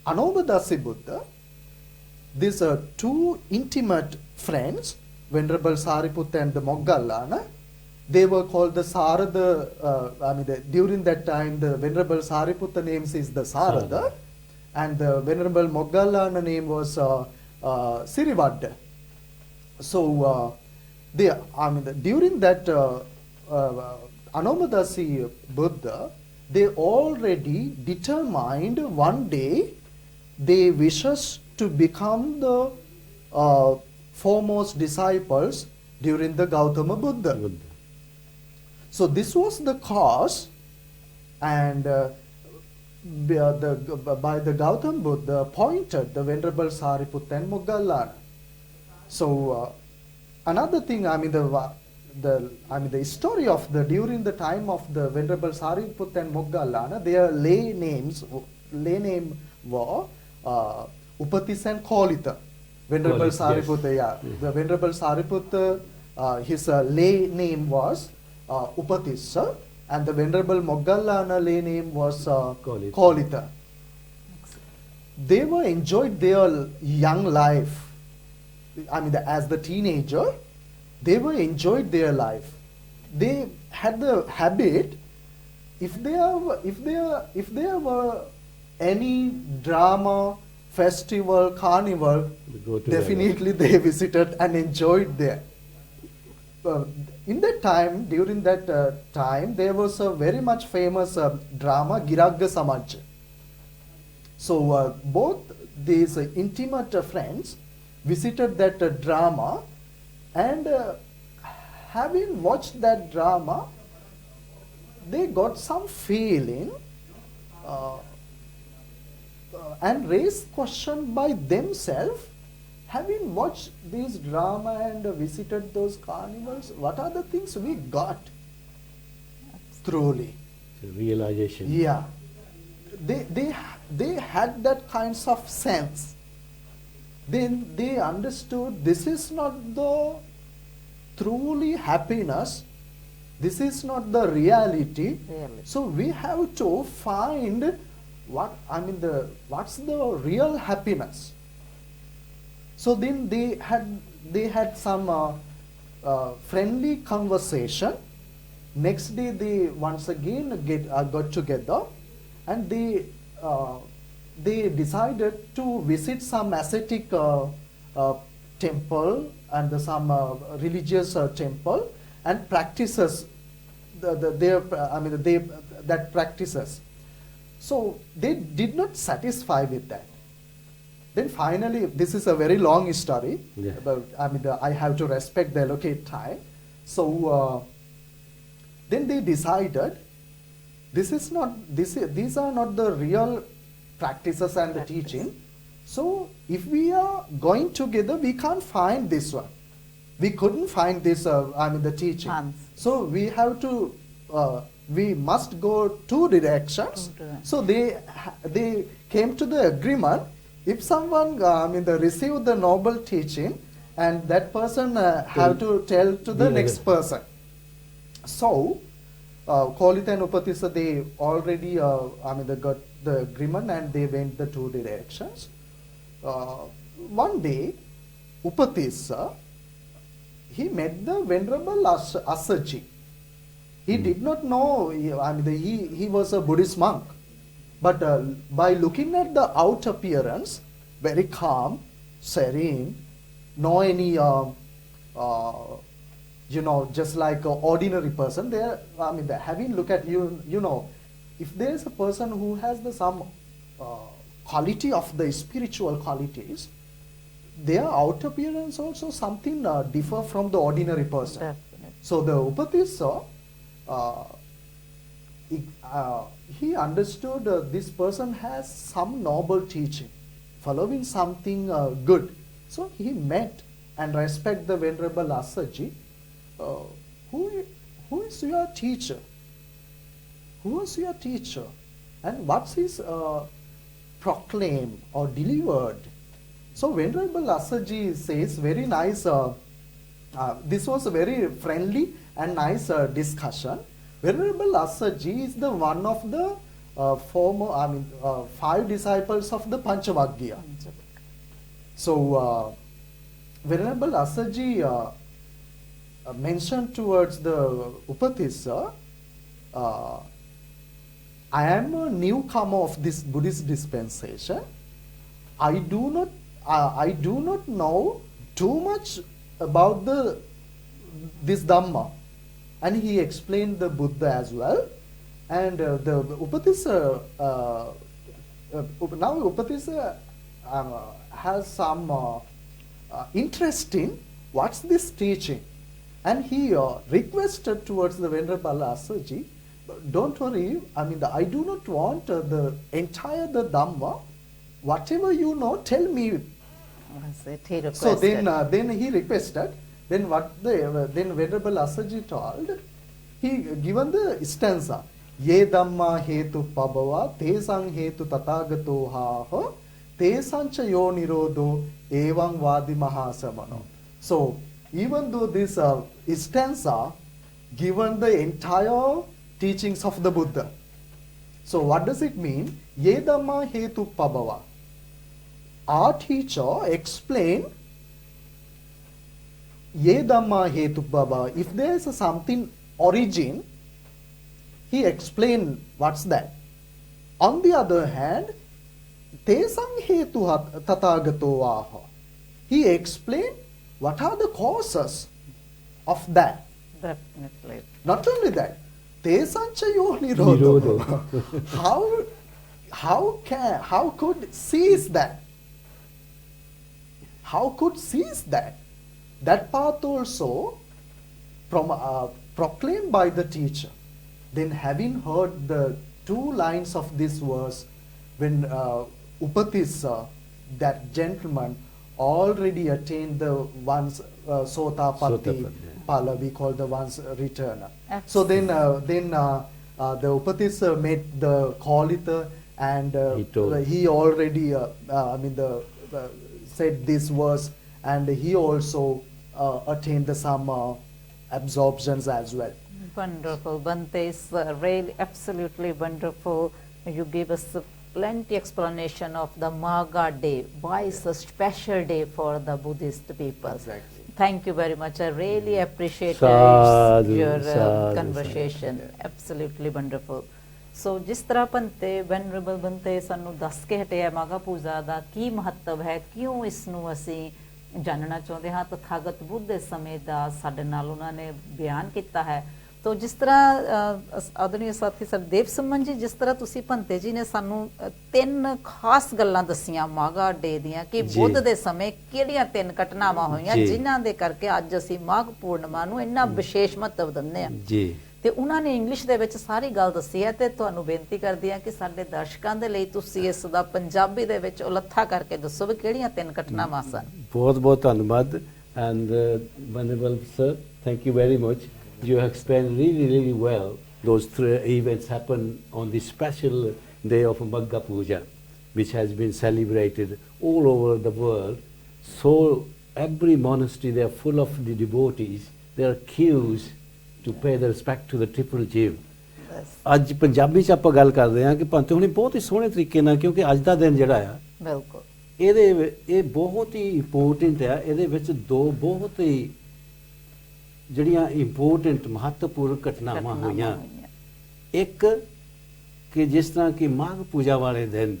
Anomadasi Buddha, these are two intimate friends, Venerable Sariputta and the Moggallana. They were called the Sarada. During that time, the Venerable Sariputta names is the Sarada, and the Venerable Moggallana name was Sirivadda. So, during that Anomadasi Buddha, they already determined one day they wishes to become the foremost disciples during the Gautama Buddha. So this was the cause, and by the Gautama Buddha appointed the Venerable Sariputta and Moggallana. So another thing, the story of the during the time of the Venerable Sariputta and Moggallana, their lay name were Upatis and Kolita. Venerable Kolita, yes. Sariputta, yeah. The Venerable Sariputta, his lay name was Upatissa, and the Venerable Moggallana lay name was Kolita. Kolita. They were enjoyed their young life. As the teenager, they were enjoyed their life. They had the habit, if there were any drama, festival, carnival, Go together. definitely they visited and enjoyed there. In that time, during that time, there was a very much famous drama, Giragga Samaj. So both these intimate friends visited that drama, and having watched that drama, they got some feeling and raised question by themselves. Having watched this drama and visited those carnivals, what are the things we got truly? So realization. Yeah, they had that kinds of sense. Then they understood this is not the truly happiness. This is not the reality. Really. So we have to find what's the real happiness. So then they had some friendly conversation. Next day they once again got together, and they decided to visit some ascetic temple and some religious temple and practices that practices. So they did not satisfy with that. Then finally, this is a very long story. Yeah. But I have to respect the allocated time. So then they decided these are not the real practices and the teaching. So if we are going together, we can't find this one. We couldn't find this the teaching. Hans. So we have to we must go two directions. So they came to the agreement. If someone receive the noble teaching, and that person have to tell to the next person. So Kolita and Upatissa, they already they got the agreement, and they went the two directions. One day, Upatissa, he met the Venerable Asaji. He did not know, he was a Buddhist monk. But by looking at the out appearance, very calm, serene, no any, just like an ordinary person, having look at if there is a person who has some quality of the spiritual qualities, their out appearance also something differ from the ordinary person. Definitely. So the Upatissa, he understood this person has some noble teaching, following something good. So he met and respect the Venerable Asaji. Who is your teacher? Who is your teacher? And what's his proclaim or delivered? So Venerable Asaji says very nice, this was a very friendly and nice discussion. Venerable Asaji is the one of the former, 5 disciples of the Panchavagya. So Venerable Asaji mentioned towards the Upatissa, I am a newcomer of this Buddhist dispensation. I do not know too much about this Dhamma. And he explained the Buddha as well. And the Upatissa, now Upatissa has some interest in what's this teaching. And he requested towards the Venerable Asaji, don't worry, I do not want the entire the Dhamma. Whatever you know, tell me. Was it he requested? So then he requested, Then then Venerable Asaji told, he given the stanza, Ye Dhamma Hetu Pabhava, Tesang Hetu Tathagato Haha, Tesancha Yo Nirodho, Evang Vadi Mahasamano. So, even though this stanza given the entire teachings of the Buddha. So, what does it mean? Ye Dhamma Hetu Pabhava. Our teacher explained Ye Dhamma Hetu Pabhava. If there is something origin, he explained what's that. On the other hand, Tesang Hetu Tathagato Aha. He explained what are the causes of that. Definitely. Not only that, Tesancha Yo Nirodho. How could cease that? How could cease that? That path also proclaimed by the teacher. Then having heard the 2 lines of this verse, when Upatissa, that gentleman, already attained the one's Sotapatti Pala, we call the one's returner. So then the Upatissa met the Kalita, and he already said this verse, and he also attained some absorptions as well. Wonderful. Bante is really absolutely wonderful. You gave us plenty explanation of the Magha Day. Why it's a special day for the Buddhist people. Exactly. Thank you very much. I really appreciate Sadhu, your sadhu, conversation. Absolutely wonderful. ਸੋ ਜਿਸ ਤਰ੍ਹਾਂ ਬੰਤੇ ਵੈਨਰੇਬਲ ਬੰਤੇ ਸਾਨੂੰ ਦੱਸ ਕੇ ਹਟਿਆ ਮਾਘਾ ਪੂਜਾ ਦਾ ਕੀ ਮਹੱਤਵ ਹੈ, ਕਿਉਂ ਇਸ ਨੂੰ ਅਸੀਂ ਜਾਣਨਾ ਚਾਹੁੰਦੇ ਹਾਂ, ਤਥਾਗਤ ਬੁੱਧ ਦੇ ਸਮੇਂ ਦਾ ਸਾਡੇ ਨਾਲ ਉਹਨਾਂ ਨੇ ਬਿਆਨ ਕੀਤਾ ਹੈ। ਤੋ ਜਿਸ ਤਰ੍ਹਾਂ ਆਦਰਣੀय ਸਾਥੀ ਸਰ ਦੇਵ ਸੁਮਨ ਜੀ, ਜਿਸ ਤਰ੍ਹਾਂ ਤੁਸੀਂ ਭੰਤੇ ਜੀ ਨੇ ਸਾਨੂੰ 3 ਖਾਸ ਗੱਲਾਂ ਦੱਸੀਆਂ ਮਾਘਾ ਡੇ ਦੀਆਂ ਕਿ ਬੁੱਧ ਦੇ ਸਮੇਂ ਕਿਹੜੀਆਂ 3 ਘਟਨਾਵਾਂ ਹੋਈਆਂ ਜਿਨ੍ਹਾਂ ਦੇ ਕਰਕੇ ਅੱਜ ਅਸੀਂ ਮਾਘ ਪੂਰਨਿਮਾ ਨੂੰ ਇੰਨਾ ਵਿਸ਼ੇਸ਼ ਮਹੱਤਵ ਦਿੰਦੇ ਹਾਂ ਜੀ। ਤੇ ਉਹਨਾਂ ਨੇ ਇੰਗਲਿਸ਼ ਦੇ ਵਿੱਚ ਸਾਰੀ ਗੱਲ ਦੱਸੀ ਹੈ ਤੇ ਤੁਹਾਨੂੰ ਬੇਨਤੀ ਕਰਦੀ ਹਾਂ ਕਿ ਸਾਡੇ ਦਰਸ਼ਕਾਂ ਦੇ ਲਈ ਤੁਸੀਂ ਇਸ ਦਾ ਪੰਜਾਬੀ ਦੇ ਵਿੱਚ ਉਲੱਥਾ ਕਰਕੇ ਦੱਸੋ ਵੀ ਕਿਹੜੀਆਂ 3 ਘਟਨਾਵਾਂ ਸਨ। ਬਹੁਤ ਬਹੁਤ ਧੰਨਵਾਦ and venerable sir, thank you very much. You have explained really well those 3 events happen on the special day of Magha Puja, which has been celebrated all over the world. So every monastery, they are full of the devotees. There are queues to pay the respect to the triple Jiv. ਅੱਜ ਪੰਜਾਬੀ ਚ ਆਪਾਂ ਗੱਲ ਕਰਦੇ ਹਾਂ ਕਿ ਪੰਤ ਹੁਣੀ ਬਹੁਤ ਹੀ ਸੋਹਣੇ ਤਰੀਕੇ ਨਾਲ, ਕਿਉਂਕਿ ਅੱਜ ਦਾ ਦਿਨ ਜਿਹੜਾ ਆ ਬਿਲਕੁਲ ਇਹ ਬਹੁਤ ਹੀ ਇੰਪੋਰਟੈਂਟ ਆ। ਇਹਦੇ ਵਿੱਚ 2 ਬਹੁਤ ਹੀ ਜਿਹੜੀਆਂ ਇੰਪੋਰਟੈਂਟ ਮਹੱਤਵਪੂਰਨ ਘਟਨਾਵਾਂ ਹੋਈਆਂ। ਇੱਕ ਕਿ ਜਿਸ ਤਰ੍ਹਾਂ ਕਿ ਮਾਘ ਪੂਜਾ ਵਾਲੇ ਦਿਨ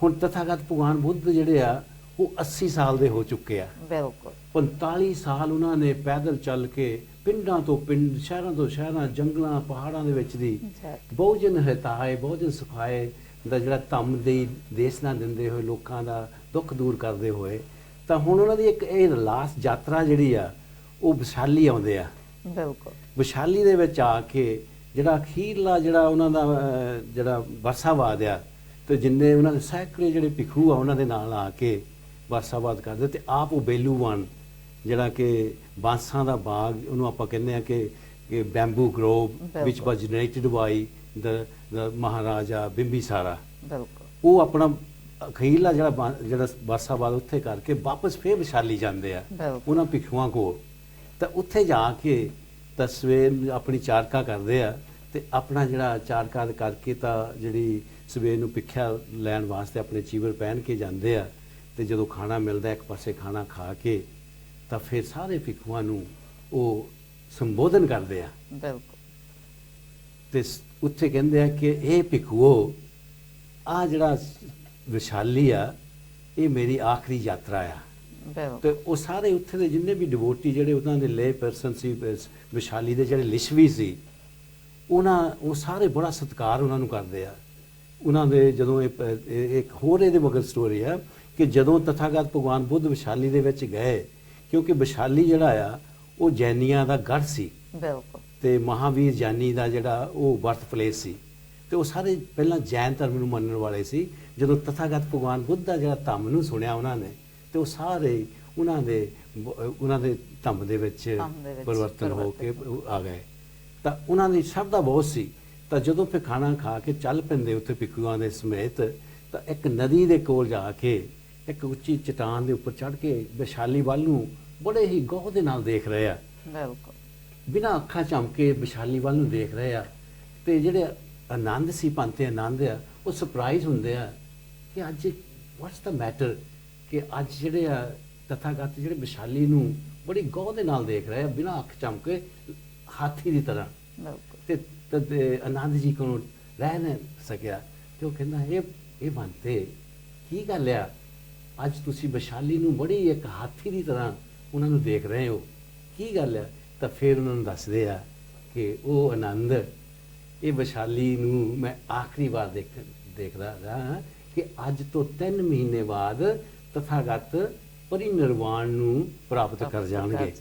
ਹੁਣ ਤਥਾਗਤ ਭਗਵਾਨ ਬੁੱਧ ਜਿਹੜੇ ਆ ਉਹ 80 ਸਾਲ ਦੇ ਹੋ ਚੁੱਕੇ ਆ। ਬਿਲਕੁਲ 45 ਸਾਲ ਉਹਨਾਂ ਨੇ ਪੈਦਲ ਚੱਲ ਕੇ ਪਿੰਡਾਂ ਤੋਂ ਪਿੰਡ, ਸ਼ਹਿਰਾਂ ਤੋਂ ਸ਼ਹਿਰਾਂ, ਜੰਗਲਾਂ ਪਹਾੜਾਂ ਦੇ ਵਿੱਚ ਦੀ ਬਹੁਜਨ ਹਿਤਾਏ ਬਹੁਜਨ ਸੁਖਾਏ ਦਾ ਜਿਹੜਾ ਧੰਮ ਦੇ ਦੇਸ਼ ਨਾਲ ਦਿੰਦੇ ਹੋਏ ਲੋਕਾਂ ਦਾ ਦੁੱਖ ਦੂਰ ਕਰਦੇ ਹੋਏ, ਤਾਂ ਹੁਣ ਉਹਨਾਂ ਦੀ ਇੱਕ ਇਹ ਲਾਸਟ ਯਾਤਰਾ ਜਿਹੜੀ ਆ ਉਹ ਵਿਸ਼ਾਲੀ ਆਉਂਦੇ ਆ। ਬਿਲਕੁਲ ਵਿਸ਼ਾਲੀ ਦੇ ਵਿੱਚ ਆ ਕੇ ਜਿਹੜਾ ਅਖੀਰਲਾ ਜਿਹੜਾ ਉਹਨਾਂ ਦਾ ਜਿਹੜਾ ਵਰਸਾਵਾਦ ਆ, ਤੇ ਜਿੰਨੇ ਉਹਨਾਂ ਦੇ ਸੈਂਕੜੇ ਜਿਹੜੇ ਭਿਖੂ ਆ ਉਹਨਾਂ ਦੇ ਨਾਲ ਆ ਕੇ ਵਰਸਾਵਾਦ ਕਰਦੇ, ਤੇ ਆਪ ਉਹ ਬੇਲੂਵਨ ਜਿਹੜਾ ਕਿ ਬਾਂਸਾਂ ਦਾ ਬਾਗ ਉਹਨੂੰ ਆਪਾਂ ਕਹਿੰਦੇ ਆ ਕਿ ਬੈਂਬੂ ਗਰੋਵ ਵਿਚ ਵਾਸ ਜਨਰੇਟਡ ਬਾਈ ਦ ਮਹਾਰਾਜਾ ਬਿੰਬੀਸਾਰਾ, ਉਹ ਆਪਣਾ ਅਖੀਰਲਾ ਜਿਹੜਾ ਵਰਸਾਵਾਦ ਉੱਥੇ ਕਰਕੇ ਵਾਪਸ ਫੇਰ ਵਿਸ਼ਾਲੀ ਜਾਂਦੇ ਆ ਉਹਨਾਂ ਭਿਖੂਆਂ ਕੋਲ। ਤਾਂ ਉੱਥੇ ਜਾ ਕੇ ਤਾਂ ਸਵੇਰ ਆਪਣੀ ਚਾਰਕਾ ਕਰਦੇ ਆ, ਤੇ ਆਪਣਾ ਜਿਹੜਾ ਚਾਰਕਾ ਕਰਕੇ ਤਾਂ ਜਿਹੜੀ ਸਵੇਰ ਨੂੰ ਭਿੱਖਿਆ ਲੈਣ ਵਾਸਤੇ ਆਪਣੇ ਚੀਵਰ ਪਹਿਨ ਕੇ ਜਾਂਦੇ ਆ, ਤੇ ਜਦੋਂ ਖਾਣਾ ਮਿਲਦਾ ਇੱਕ ਪਾਸੇ ਖਾਣਾ ਖਾ ਕੇ ਤਾਂ ਫਿਰ ਸਾਰੇ ਭਿਖੂਆਂ ਨੂੰ ਉਹ ਸੰਬੋਧਨ ਕਰਦੇ ਆ। ਤੇ ਉੱਥੇ ਕਹਿੰਦੇ ਆ ਕਿ ਇਹ ਭਿਖੂਓ, ਆ ਜਿਹੜਾ ਵਿਸ਼ਾਲੀ ਆ ਇਹ ਮੇਰੀ ਆਖਰੀ ਯਾਤਰਾ ਆ। ਤੇ ਉਹ ਸਾਰੇ ਉੱਥੇ ਦੇ ਜਿੰਨੇ ਵੀ ਡਿਵੋਟੀ ਜਿਹੜੇ ਉਹਨਾਂ ਦੇ ਲੇ ਪਰਸਨ ਸੀ, ਵਿਸ਼ਾਲੀ ਦੇ ਜਿਹੜੇ ਲਿਸ਼ਵੀ ਸੀ, ਉਹ ਸਾਰੇ ਬੜਾ ਸਤਿਕਾਰ ਉਹਨਾਂ ਨੂੰ ਕਰਦੇ ਆ। ਉਹਨਾਂ ਦੇ ਜਦੋਂ ਇੱਕ ਹੋਰ ਇਹਦੇ ਮਗਰ ਸਟੋਰੀ ਆ ਕਿ ਜਦੋਂ ਤਥਾਗਤ ਭਗਵਾਨ ਬੁੱਧ ਵਿਸ਼ਾਲੀ ਦੇ ਵਿੱਚ ਗਏ, ਕਿਉਂਕਿ ਵਿਸ਼ਾਲੀ ਜਿਹੜਾ ਆ ਉਹ ਜੈਨੀਆਂ ਦਾ ਗੜ੍ਹ ਸੀ ਤੇ ਮਹਾਵੀਰ ਜਾਨੀ ਦਾ ਜਿਹੜਾ ਉਹ ਬਰਥ ਪਲੇਸ ਸੀ, ਤੇ ਉਹ ਸਾਰੇ ਪਹਿਲਾਂ ਜੈਨ ਧਰਮ ਨੂੰ ਮੰਨਣ ਵਾਲੇ ਸੀ। ਜਦੋਂ ਤਥਾਗਤ ਭਗਵਾਨ ਬੁੱਧ ਦਾ ਜਿਹੜਾ ਧੰਮ ਨੂੰ ਸੁਣਿਆ ਉਹਨਾਂ ਨੇ, ਤੇ ਉਹ ਸਾਰੇ ਉਹਨਾਂ ਦੇ ਧੰਮ ਦੇ ਵਿੱਚ ਧੰਮ ਦੇ ਵਿੱਚ ਪਰਿਵਰਤਨ ਹੋ ਕੇ ਪਰਿਵਰਤਨ ਆ ਗਏ। ਤਾਂ ਉਹਨਾਂ ਦੀ ਸ਼ਰਧਾ ਬਹੁਤ ਸੀ। ਤਾਂ ਜਦੋਂ ਫਿਰ ਖਾਣਾ ਖਾ ਕੇ ਚੱਲ ਪੈਂਦੇ ਉੱਥੇ ਭਿੱਖੂਆਂ ਦੇ ਸਮੇਤ, ਤਾਂ ਇੱਕ ਨਦੀ ਦੇ ਕੋਲ ਜਾ ਕੇ ਇੱਕ ਉੱਚੀ ਚਟਾਨ ਦੇ ਉੱਪਰ ਚੜ੍ਹ ਕੇ ਵਿਸ਼ਾਲੀ ਵੱਲ ਨੂੰ ਬੜੇ ਹੀ ਗੌਰ ਦੇ ਨਾਲ ਦੇਖ ਰਹੇ ਆ, ਬਿਲਕੁਲ ਬਿਨਾਂ ਅੱਖਾਂ ਝਮਕੇ ਵਿਸ਼ਾਲੀ ਵੱਲ ਨੂੰ ਦੇਖ ਰਹੇ ਆ। ਤੇ ਜਿਹੜੇ ਆਨੰਦ ਸੀ, ਪੰਤੇ ਆਨੰਦ ਆ, ਉਹ ਸਰਪ੍ਰਾਈਜ਼ ਹੁੰਦੇ ਆ ਕਿ ਅੱਜ ਵਾਟਸ ਦਾ ਮੈਟਰ, ਕਿ ਅੱਜ ਜਿਹੜੇ ਆ ਤਥਾਗਤ ਜਿਹੜੇ ਵਿਸ਼ਾਲੀ ਨੂੰ ਬੜੀ ਗੌਰ ਦੇ ਨਾਲ ਦੇਖ ਰਹੇ ਆ, ਬਿਨਾਂ ਅੱਖ ਝਮਕੇ, ਹਾਥੀ ਦੀ ਤਰ੍ਹਾਂ। ਬਿਲਕੁਲ ਤੇ ਆਨੰਦ ਜੀ ਕੋਲੋਂ ਰਹਿ ਨਹੀਂ ਸਕਿਆ। ਤੇ ਉਹ ਕਹਿੰਦਾ ਇਹ ਬੰਤੇ ਕੀ ਗੱਲ ਆ, ਅੱਜ ਤੁਸੀਂ ਵਿਸ਼ਾਲੀ ਨੂੰ ਬੜੀ ਇੱਕ ਹਾਥੀ ਦੀ ਤਰ੍ਹਾਂ ਉਹਨਾਂ ਨੂੰ ਦੇਖ ਰਹੇ ਹੋ, ਕੀ ਗੱਲ ਆ? ਤਾਂ ਫਿਰ ਉਹਨਾਂ ਨੂੰ ਦੱਸਦੇ ਆ ਕਿ ਉਹ ਆਨੰਦ, ਇਹ ਵਿਸ਼ਾਲੀ ਨੂੰ ਮੈਂ ਆਖਰੀ ਵਾਰ ਦੇਖਦਾ ਹਾਂ ਕਿ ਅੱਜ ਤੋਂ 3 ਮਹੀਨੇ ਬਾਅਦ ਤਥਾਗਤ ਪਰਿਨਿਰਵਾਣ ਨੂੰ ਪ੍ਰਾਪਤ ਕਰ ਜਾਣਗੇ।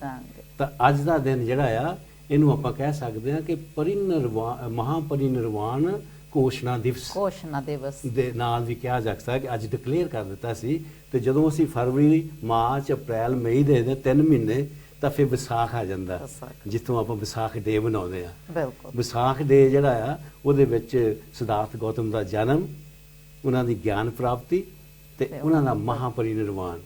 ਤਾਂ ਅੱਜ ਦਾ ਦਿਨ ਜਿਹੜਾ ਆ, ਇਹਨੂੰ ਆਪਾਂ ਕਹਿ ਸਕਦੇ ਹਾਂ ਕਿ ਮਹਾਪਰਿਨਿਰਵਾਣ ਘੋਸ਼ਣਾ ਦਿਵਸ ਦੇ ਨਾਲ ਵੀ ਕਿਹਾ ਜਾ ਸਕਦਾ ਕਿ ਅੱਜ ਡਿਕਲੇਅਰ ਕਰ ਦਿੱਤਾ ਸੀ। ਤੇ ਜਦੋਂ ਅਸੀਂ ਫਰਵਰੀ, ਮਾਰਚ, ਅਪ੍ਰੈਲ, ਮਈ ਦੇ 3 ਮਹੀਨੇ, ਤਾਂ ਫਿਰ ਵਿਸਾਖ ਆ ਜਾਂਦਾ, ਜਿੱਥੋਂ ਆਪਾਂ ਵਿਸਾਖ ਡੇ ਮਨਾਉਂਦੇ ਆ। ਵਿਸਾਖ ਡੇ ਜਿਹੜਾ ਆ, ਉਹਦੇ ਵਿੱਚ ਸਿਧਾਰਥ ਗੌਤਮ ਦਾ ਜਨਮ, ਉਹਨਾਂ ਦੀ ਗਿਆਨ ਪ੍ਰਾਪਤੀ ਤੇ ਉਹਨਾਂ ਦਾ ਮਹਾਪਰਿਨਿਰਵਾਣ,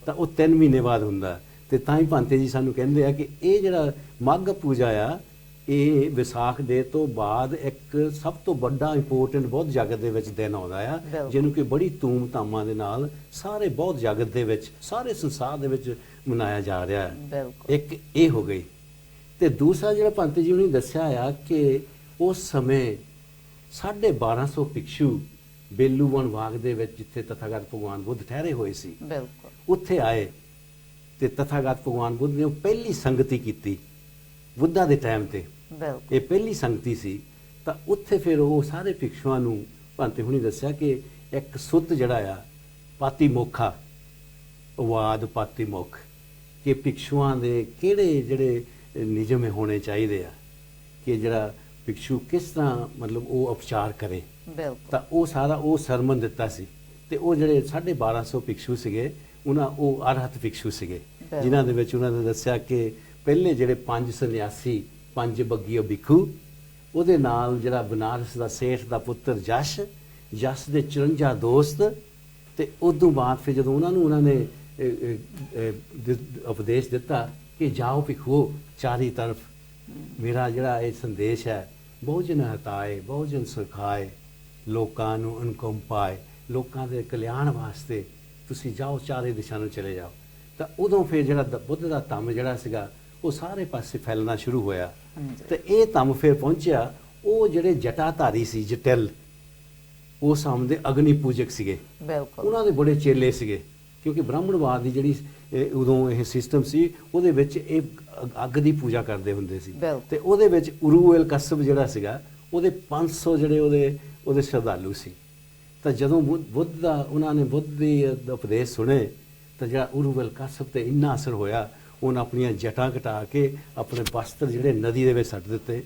ਤਾਂ ਉਹ 3 ਮਹੀਨੇ ਬਾਅਦ ਹੁੰਦਾ। ਤੇ ਤਾਂ ਹੀ ਭਾਂਤੇ ਜੀ ਸਾਨੂੰ ਕਹਿੰਦੇ ਆ ਕਿ ਇਹ ਜਿਹੜਾ ਮੱਘ ਪੂਜਾ ਆ, ਇਹ ਵਿਸਾਖ ਡੇ ਤੋਂ ਬਾਅਦ ਇੱਕ ਸਭ ਤੋਂ ਵੱਡਾ ਇੰਪੋਰਟੈਂਟ ਬੌਧ ਜਗਤ ਦੇ ਵਿੱਚ ਦਿਨ ਆਉਂਦਾ ਆ, ਜਿਹਨੂੰ ਕਿ ਬੜੀ ਧੂਮ ਧਾਮਾਂ ਦੇ ਨਾਲ ਸਾਰੇ ਬੌਧ ਜਗਤ ਦੇ ਵਿੱਚ, ਸਾਰੇ ਸੰਸਾਰ ਦੇ ਵਿੱਚ ਮਨਾਇਆ ਜਾ ਰਿਹਾ ਹੈ। ਇੱਕ ਇਹ ਹੋ ਗਈ। ਤੇ ਦੂਸਰਾ ਜਿਹੜਾ ਭਾਂਤੇ ਜੀ ਨੇ ਦੱਸਿਆ ਆ ਕਿ ਉਸ ਸਮੇਂ 1250 ਭਿਕਸ਼ੂ ਬੇਲੂਵਨ ਬਾਗ ਦੇ ਵਿੱਚ, ਜਿੱਥੇ ਤਥਾਗਤ ਭਗਵਾਨ ਬੁੱਧ ਠਹਿਰੇ ਹੋਏ ਸੀ, ਉੱਥੇ ਆਏ। ਤੇ ਤਥਾਗਤ ਭਗਵਾਨ ਬੁੱਧ ਨੇ ਪਹਿਲੀ ਸੰਗਤੀ ਕੀਤੀ ਬੁੱਧਾ ਦੇ ਟਾਈਮ ਤੇ, ਇਹ ਪਹਿਲੀ ਸੰਗਤੀ ਸੀ। ਤਾਂ ਉੱਥੇ ਫਿਰ ਉਹ ਸਾਰੇ ਭਿਕਸ਼ੂਆਂ ਨੂੰ ਭਾਂਤੇ ਹੁਣੀ ਦੱਸਿਆ ਕਿ ਇੱਕ ਸੁੱਤ ਜਿਹੜਾ ਆ, ਪਾਤੀ ਮੋਖਾ, ਵਾਦ ਪਾਤੀ ਮੁਖ, ਕਿ ਭਿਕਸ਼ੂਆਂ ਦੇ ਕਿਹੜੇ ਜਿਹੜੇ ਨਿਯਮ ਹੋਣੇ ਚਾਹੀਦੇ ਆ, ਕਿ ਜਿਹੜਾ ਭਿਕਸ਼ੂ ਕਿਸ ਤਰ੍ਹਾਂ ਮਤਲਬ ਉਹ ਉਪਚਾਰ ਕਰੇ। ਤਾਂ ਉਹ ਸਾਰਾ ਉਹ ਸਰਮਨ ਦਿੱਤਾ ਸੀ। ਤੇ ਉਹ ਜਿਹੜੇ 1250 ਭਿਕਸ਼ੂ ਸੀਗੇ, ਉਹ ਅਰਹਤ ਭਿਕਸ਼ੂ ਸੀਗੇ, ਜਿਨ੍ਹਾਂ ਦੇ ਵਿੱਚ ਉਹਨਾਂ ਨੇ ਦੱਸਿਆ ਕਿ ਪਹਿਲੇ ਜਿਹੜੇ 5 ਸੰਨਿਆਸੀ, 5 ਬੱਗੀਓ ਭਿੱਖੂ, ਉਹਦੇ ਨਾਲ ਜਿਹੜਾ ਬਨਾਰਸ ਦਾ ਸੇਠ ਦਾ ਪੁੱਤਰ ਜਸ ਦੇ 54 ਦੋਸਤ। ਤੇ ਉਦੋਂ ਬਾਅਦ ਫਿਰ ਜਦੋਂ ਉਹਨਾਂ ਨੇ ਉਪਦੇਸ਼ ਦਿੱਤਾ ਕਿ ਜਾਓ ਭਿੱਖੂਓ, ਚਾਰੀ ਤਰਫ ਮੇਰਾ ਜਿਹੜਾ ਇਹ ਸੰਦੇਸ਼ ਹੈ, ਬਹੁਜਨ ਹਟਾਏ ਬਹੁਜਨ ਸੁਖਾਏ, ਲੋਕਾਂ ਨੂੰ ਅਨੁਕੰਪ ਪਾਏ, ਲੋਕਾਂ ਦੇ ਕਲਿਆਣ ਵਾਸਤੇ ਤੁਸੀਂ ਜਾਓ, ਚਾਰੇ ਦਿਸ਼ਾ ਨੂੰ ਚਲੇ ਜਾਓ। ਤਾਂ ਉਦੋਂ ਫਿਰ ਜਿਹੜਾ ਬੁੱਧ ਦਾ ਧੰਮ ਜਿਹੜਾ ਸੀਗਾ, ਉਹ ਸਾਰੇ ਪਾਸੇ ਫੈਲਣਾ ਸ਼ੁਰੂ ਹੋਇਆ। ਤੇ ਇਹ ਧੰਮ ਫਿਰ ਪਹੁੰਚਿਆ, ਉਹ ਜਿਹੜੇ ਜਟਾਧਾਰੀ ਸੀ, ਜਟਿਲ, ਉਹ ਸਾਹਮਣੇ ਦੇ ਅਗਨੀ ਪੂਜਕ ਸੀਗੇ, ਉਹਨਾਂ ਦੇ ਬੜੇ ਚੇਲੇ ਸੀਗੇ, ਕਿਉਂਕਿ ਬ੍ਰਾਹਮਣਵਾਦ ਦੀ ਜਿਹੜੀ ਉਦੋਂ ਇਹ ਸਿਸਟਮ ਸੀ, ਉਹਦੇ ਵਿੱਚ ਇਹ ਅੱਗ ਦੀ ਪੂਜਾ ਕਰਦੇ ਹੁੰਦੇ ਸੀ। ਤੇ ਉਹਦੇ ਵਿੱਚ ਉਰੂਵਲ ਕਸਬ ਜਿਹੜਾ ਸੀਗਾ, ਉਹਦੇ 500 ਜਿਹੜੇ ਉਹਦੇ ਸ਼ਰਧਾਲੂ ਸੀ। ਤਾਂ ਜਦੋਂ ਉਹਨਾਂ ਨੇ ਬੁੱਧ ਦੀ ਉਪਦੇਸ਼ ਸੁਣੇ, ਤਾਂ ਜਿਹੜਾ ਉਰੂਵਲ ਕਸਬ ਤੇ ਇੰਨਾ ਅਸਰ ਹੋਇਆ, ਉਹਨਾਂ ਆਪਣੀਆਂ ਜਟਾਂ ਘਟਾ ਕੇ ਆਪਣੇ ਵਸਤਰ ਜਿਹੜੇ ਨਦੀ ਦੇ ਵਿੱਚ ਸੱਟ ਦਿੱਤੇ।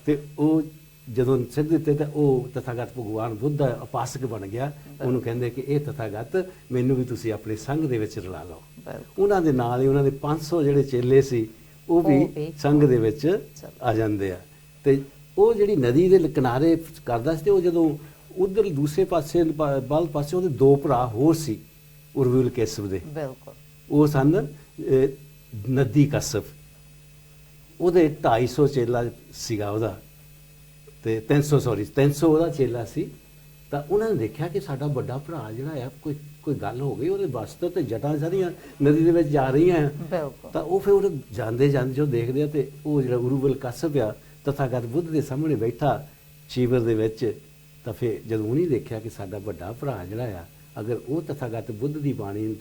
ਤੇ ਉਹ ਜਦੋਂ ਸਿੱਧ ਦਿੱਤੇ, ਤਾਂ ਉਹ ਤਥਾਗਤ ਭਗਵਾਨ ਬੁੱਧ ਦਾ ਉਪਾਸਕ ਬਣ ਗਿਆ। ਉਹਨੂੰ ਕਹਿੰਦੇ ਕਿ ਇਹ ਤਥਾਗਤ, ਮੈਨੂੰ ਵੀ ਤੁਸੀਂ ਆਪਣੇ ਸੰਘ ਦੇ ਵਿੱਚ ਰਲਾ ਲਓ। ਉਹਨਾਂ ਦੇ ਨਾਲ ਹੀ ਉਹਨਾਂ ਦੇ 500 ਜਿਹੜੇ ਚੇਲੇ ਸੀ, ਉਹ ਵੀ ਸੰਘ ਦੇ ਵਿੱਚ ਆ ਜਾਂਦੇ ਆ। ਤੇ ਉਹ ਜਿਹੜੀ ਨਦੀ ਦੇ ਕਿਨਾਰੇ ਕਰਦਾ ਸੀ, ਤੇ ਉਹ ਜਦੋਂ ਉਧਰ ਦੂਸਰੇ ਪਾਸੇ ਬਲ ਪਾਸੇ ਉਹਦੇ 2 ਭਰਾ ਹੋਰ ਸੀ, ਉਰਵਿਲ ਕੇਸਵ ਦੇ, ਉਹ ਸਨ ਨਦੀ ਕਸਬ। ਉਹਦੇ 250 ਚੇਲਾ ਸੀਗਾ ਉਹਦਾ, ਤੇ 300 ਉਹਦਾ ਚੇਲਾ ਸੀ। ਤਾਂ ਉਹਨਾਂ ਨੇ ਦੇਖਿਆ ਕਿ ਸਾਡਾ ਵੱਡਾ ਭਰਾ ਜਿਹੜਾ ਆ, ਕੋਈ ਗੱਲ ਹੋ ਗਈ, ਉਹਦੇ ਵਸਤਰ ਤੇ ਜਟਾਂ ਸਾਰੀਆਂ ਨਦੀ ਦੇ ਵਿੱਚ ਜਾ ਰਹੀਆਂ। ਤਾਂ ਉਹ ਫਿਰ ਉਹ ਜਾਂਦੇ ਜੋ ਦੇਖਦੇ ਆ, ਤੇ ਉਹ ਜਿਹੜਾ ਉਰੂਵਲ ਕਸਬ ਆ, ਤਥਾਗਤ ਬੁੱਧ ਦੇ ਸਾਹਮਣੇ ਬੈਠਾ ਚੀਵਰ ਦੇ ਵਿੱਚ। ਤਾਂ ਫਿਰ ਜਦੋਂ ਉਹਨੇ ਦੇਖਿਆ ਕਿ ਸਾਡਾ ਵੱਡਾ ਭਰਾ ਜਿਹੜਾ ਆ, ਅਗਰ ਉਹ ਤਥਾਗਤ ਬੁੱਧ ਦੀ ਬਾਣੀ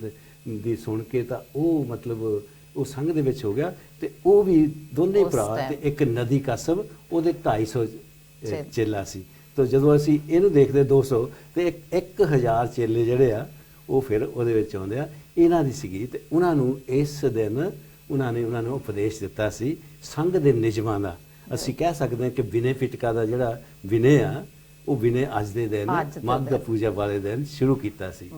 ਦੀ ਸੁਣ ਕੇ, ਤਾਂ ਉਹ ਮਤਲਬ ਉਹ ਸੰਘ ਦੇ ਵਿੱਚ ਹੋ ਗਿਆ। ਤੇ ਉਹ ਵੀ ਦੋਨੇ ਭਰਾ, ਤੇ ਇੱਕ ਨਦੀ ਕਸਬ, ਉਹਦੇ 250 ਚੇਲਾ ਸੀ। ਤਾਂ ਜਦੋਂ ਅਸੀਂ ਇਹਨੂੰ ਦੇਖਦੇ 200 ਤੇ 1000 ਚੇਲੇ ਜਿਹੜੇ ਆ, ਉਹ ਫਿਰ ਉਹਦੇ ਵਿੱਚ ਆਉਂਦੇ ਆ। ਇਹਨਾਂ ਦੀ ਸੀਗੀ। ਤੇ ਉਹਨਾਂ ਨੂੰ ਇਸ ਦਿਨ ਉਹਨਾਂ ਨੂੰ ਉਪਦੇਸ਼ ਦਿੱਤਾ ਸੀ ਸੰਘ ਦੇ ਨਿਯਮਾਂ ਦਾ। ਅਸੀਂ ਕਹਿ ਸਕਦੇ ਹਾਂ ਕਿ ਵਿਨੇ ਪਿਟਕਾ ਦਾ ਜਿਹੜਾ ਵਿਨੇ ਆ, ਉਹ ਵਿਨੇ ਅੱਜ ਦੇ ਦਿਨ ਮੱਘ ਪੂਜਾ ਵਾਲੇ ਦਿਨ ਸ਼ੁਰੂ ਕੀਤਾ ਸੀ।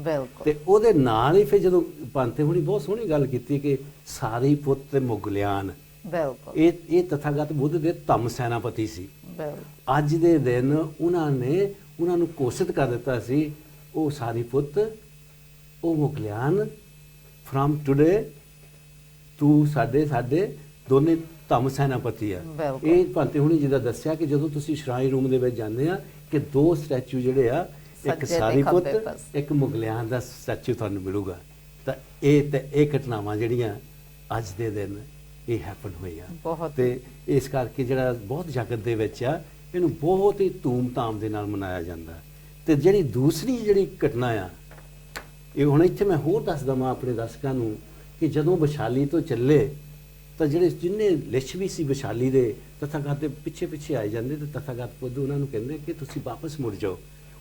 ਤੇ ਉਹਦੇ ਨਾਲ ਹੀ ਫਿਰ ਜਦੋਂ ਭਾਂਤੇ ਹੁਣੀ ਬਹੁਤ ਸੋਹਣੀ ਗੱਲ ਕੀਤੀ ਕਿ ਸਾਰੀ ਪੁੱਤ ਤੇ ਮੁਗਲਿਆਨ, ਬਿਲਕੁਲ ਇਹ ਤਥਾਗਤ ਬੁੱਧ ਦੇ ਧੰਮ ਸੈਨਾਪਤੀ ਸੀ। ਬਿਲਕੁਲ ਅੱਜ ਦੇ ਦਿਨ ਉਹਨਾਂ ਨੂੰ ਘੋਸ਼ਿਤ ਕਰ ਦਿੱਤਾ ਸੀ, ਉਹ ਸਾਰੀ ਪੁੱਤ, ਉਹ ਮੁਗਲਿਆਨ, ਫਰਮ ਟੁਡੇ ਤੂੰ ਸਾਡੇ ਦੋਨੇ ਧੰਮ ਸੈਨਾਪਤੀ ਆ। ਬਿਲਕੁਲ। ਇਹ ਭਾਂਤੇ ਹੁਣੀ ਜਿਹਦਾ ਦੱਸਿਆ ਕਿ ਜਦੋਂ ਤੁਸੀਂ ਸ਼ਰਾਈ ਰੂਮ ਦੇ ਵਿੱਚ ਜਾਂਦੇ ਆ ਕਿ 2 ਸਟੈਚੂ ਜਿਹੜੇ ਆ, ਇੱਕ ਸੱਜੇ ਤੇ ਸਾਰੀ ਪੁੱਤ, ਖੱਬੇ ਪਾਸੇ। ਇੱਕ ਮੁਗਲਿਆਨ ਦਾ ਸਟੈਚੂ ਤੁਹਾਨੂੰ ਮਿਲੂਗਾ। ਤਾਂ ਇਹ ਘਟਨਾਵਾਂ ਜਿਹੜੀਆਂ ਅੱਜ ਦੇ ਦਿਨ ਇਹ ਹੈਪਨ ਹੋਈਆਂ ਬਹੁਤ। ਤੇ ਇਸ ਕਰਕੇ ਜਿਹੜਾ ਬਹੁਤ ਜਗਤ ਦੇ ਵਿੱਚ ਆ, ਇਹਨੂੰ ਬਹੁਤ ਹੀ ਧੂਮ-ਧਾਮ ਦੇ ਨਾਲ ਮਨਾਇਆ ਜਾਂਦਾ। ਤੇ ਜਿਹੜੀ ਦੂਸਰੀ ਜਿਹੜੀ ਘਟਨਾ ਆ, ਇਹ ਹੁਣ ਇੱਥੇ ਮੈਂ ਹੋਰ ਦੱਸ ਦਵਾਂ ਆਪਣੇ ਦਰਸ਼ਕਾਂ ਨੂੰ ਕਿ ਜਦੋਂ ਵਿਸ਼ਾਲੀ ਤੋਂ ਚੱਲੇ ਤਾਂ ਜਿੰਨੇ ਲਿਸ਼ਵੀ ਸੀ ਵਿਸ਼ਾਲੀ ਦੇ, ਤਥਾਗਤ ਦੇ ਪਿੱਛੇ ਆਏ ਜਾਂਦੇ ਤੇ ਤਥਾਗਤ ਬੁੱਧ ਉਹਨਾਂ ਨੂੰ ਕਹਿੰਦੇ ਕਿ ਤੁਸੀਂ ਵਾਪਸ ਮੁੜ ਜਾਓ।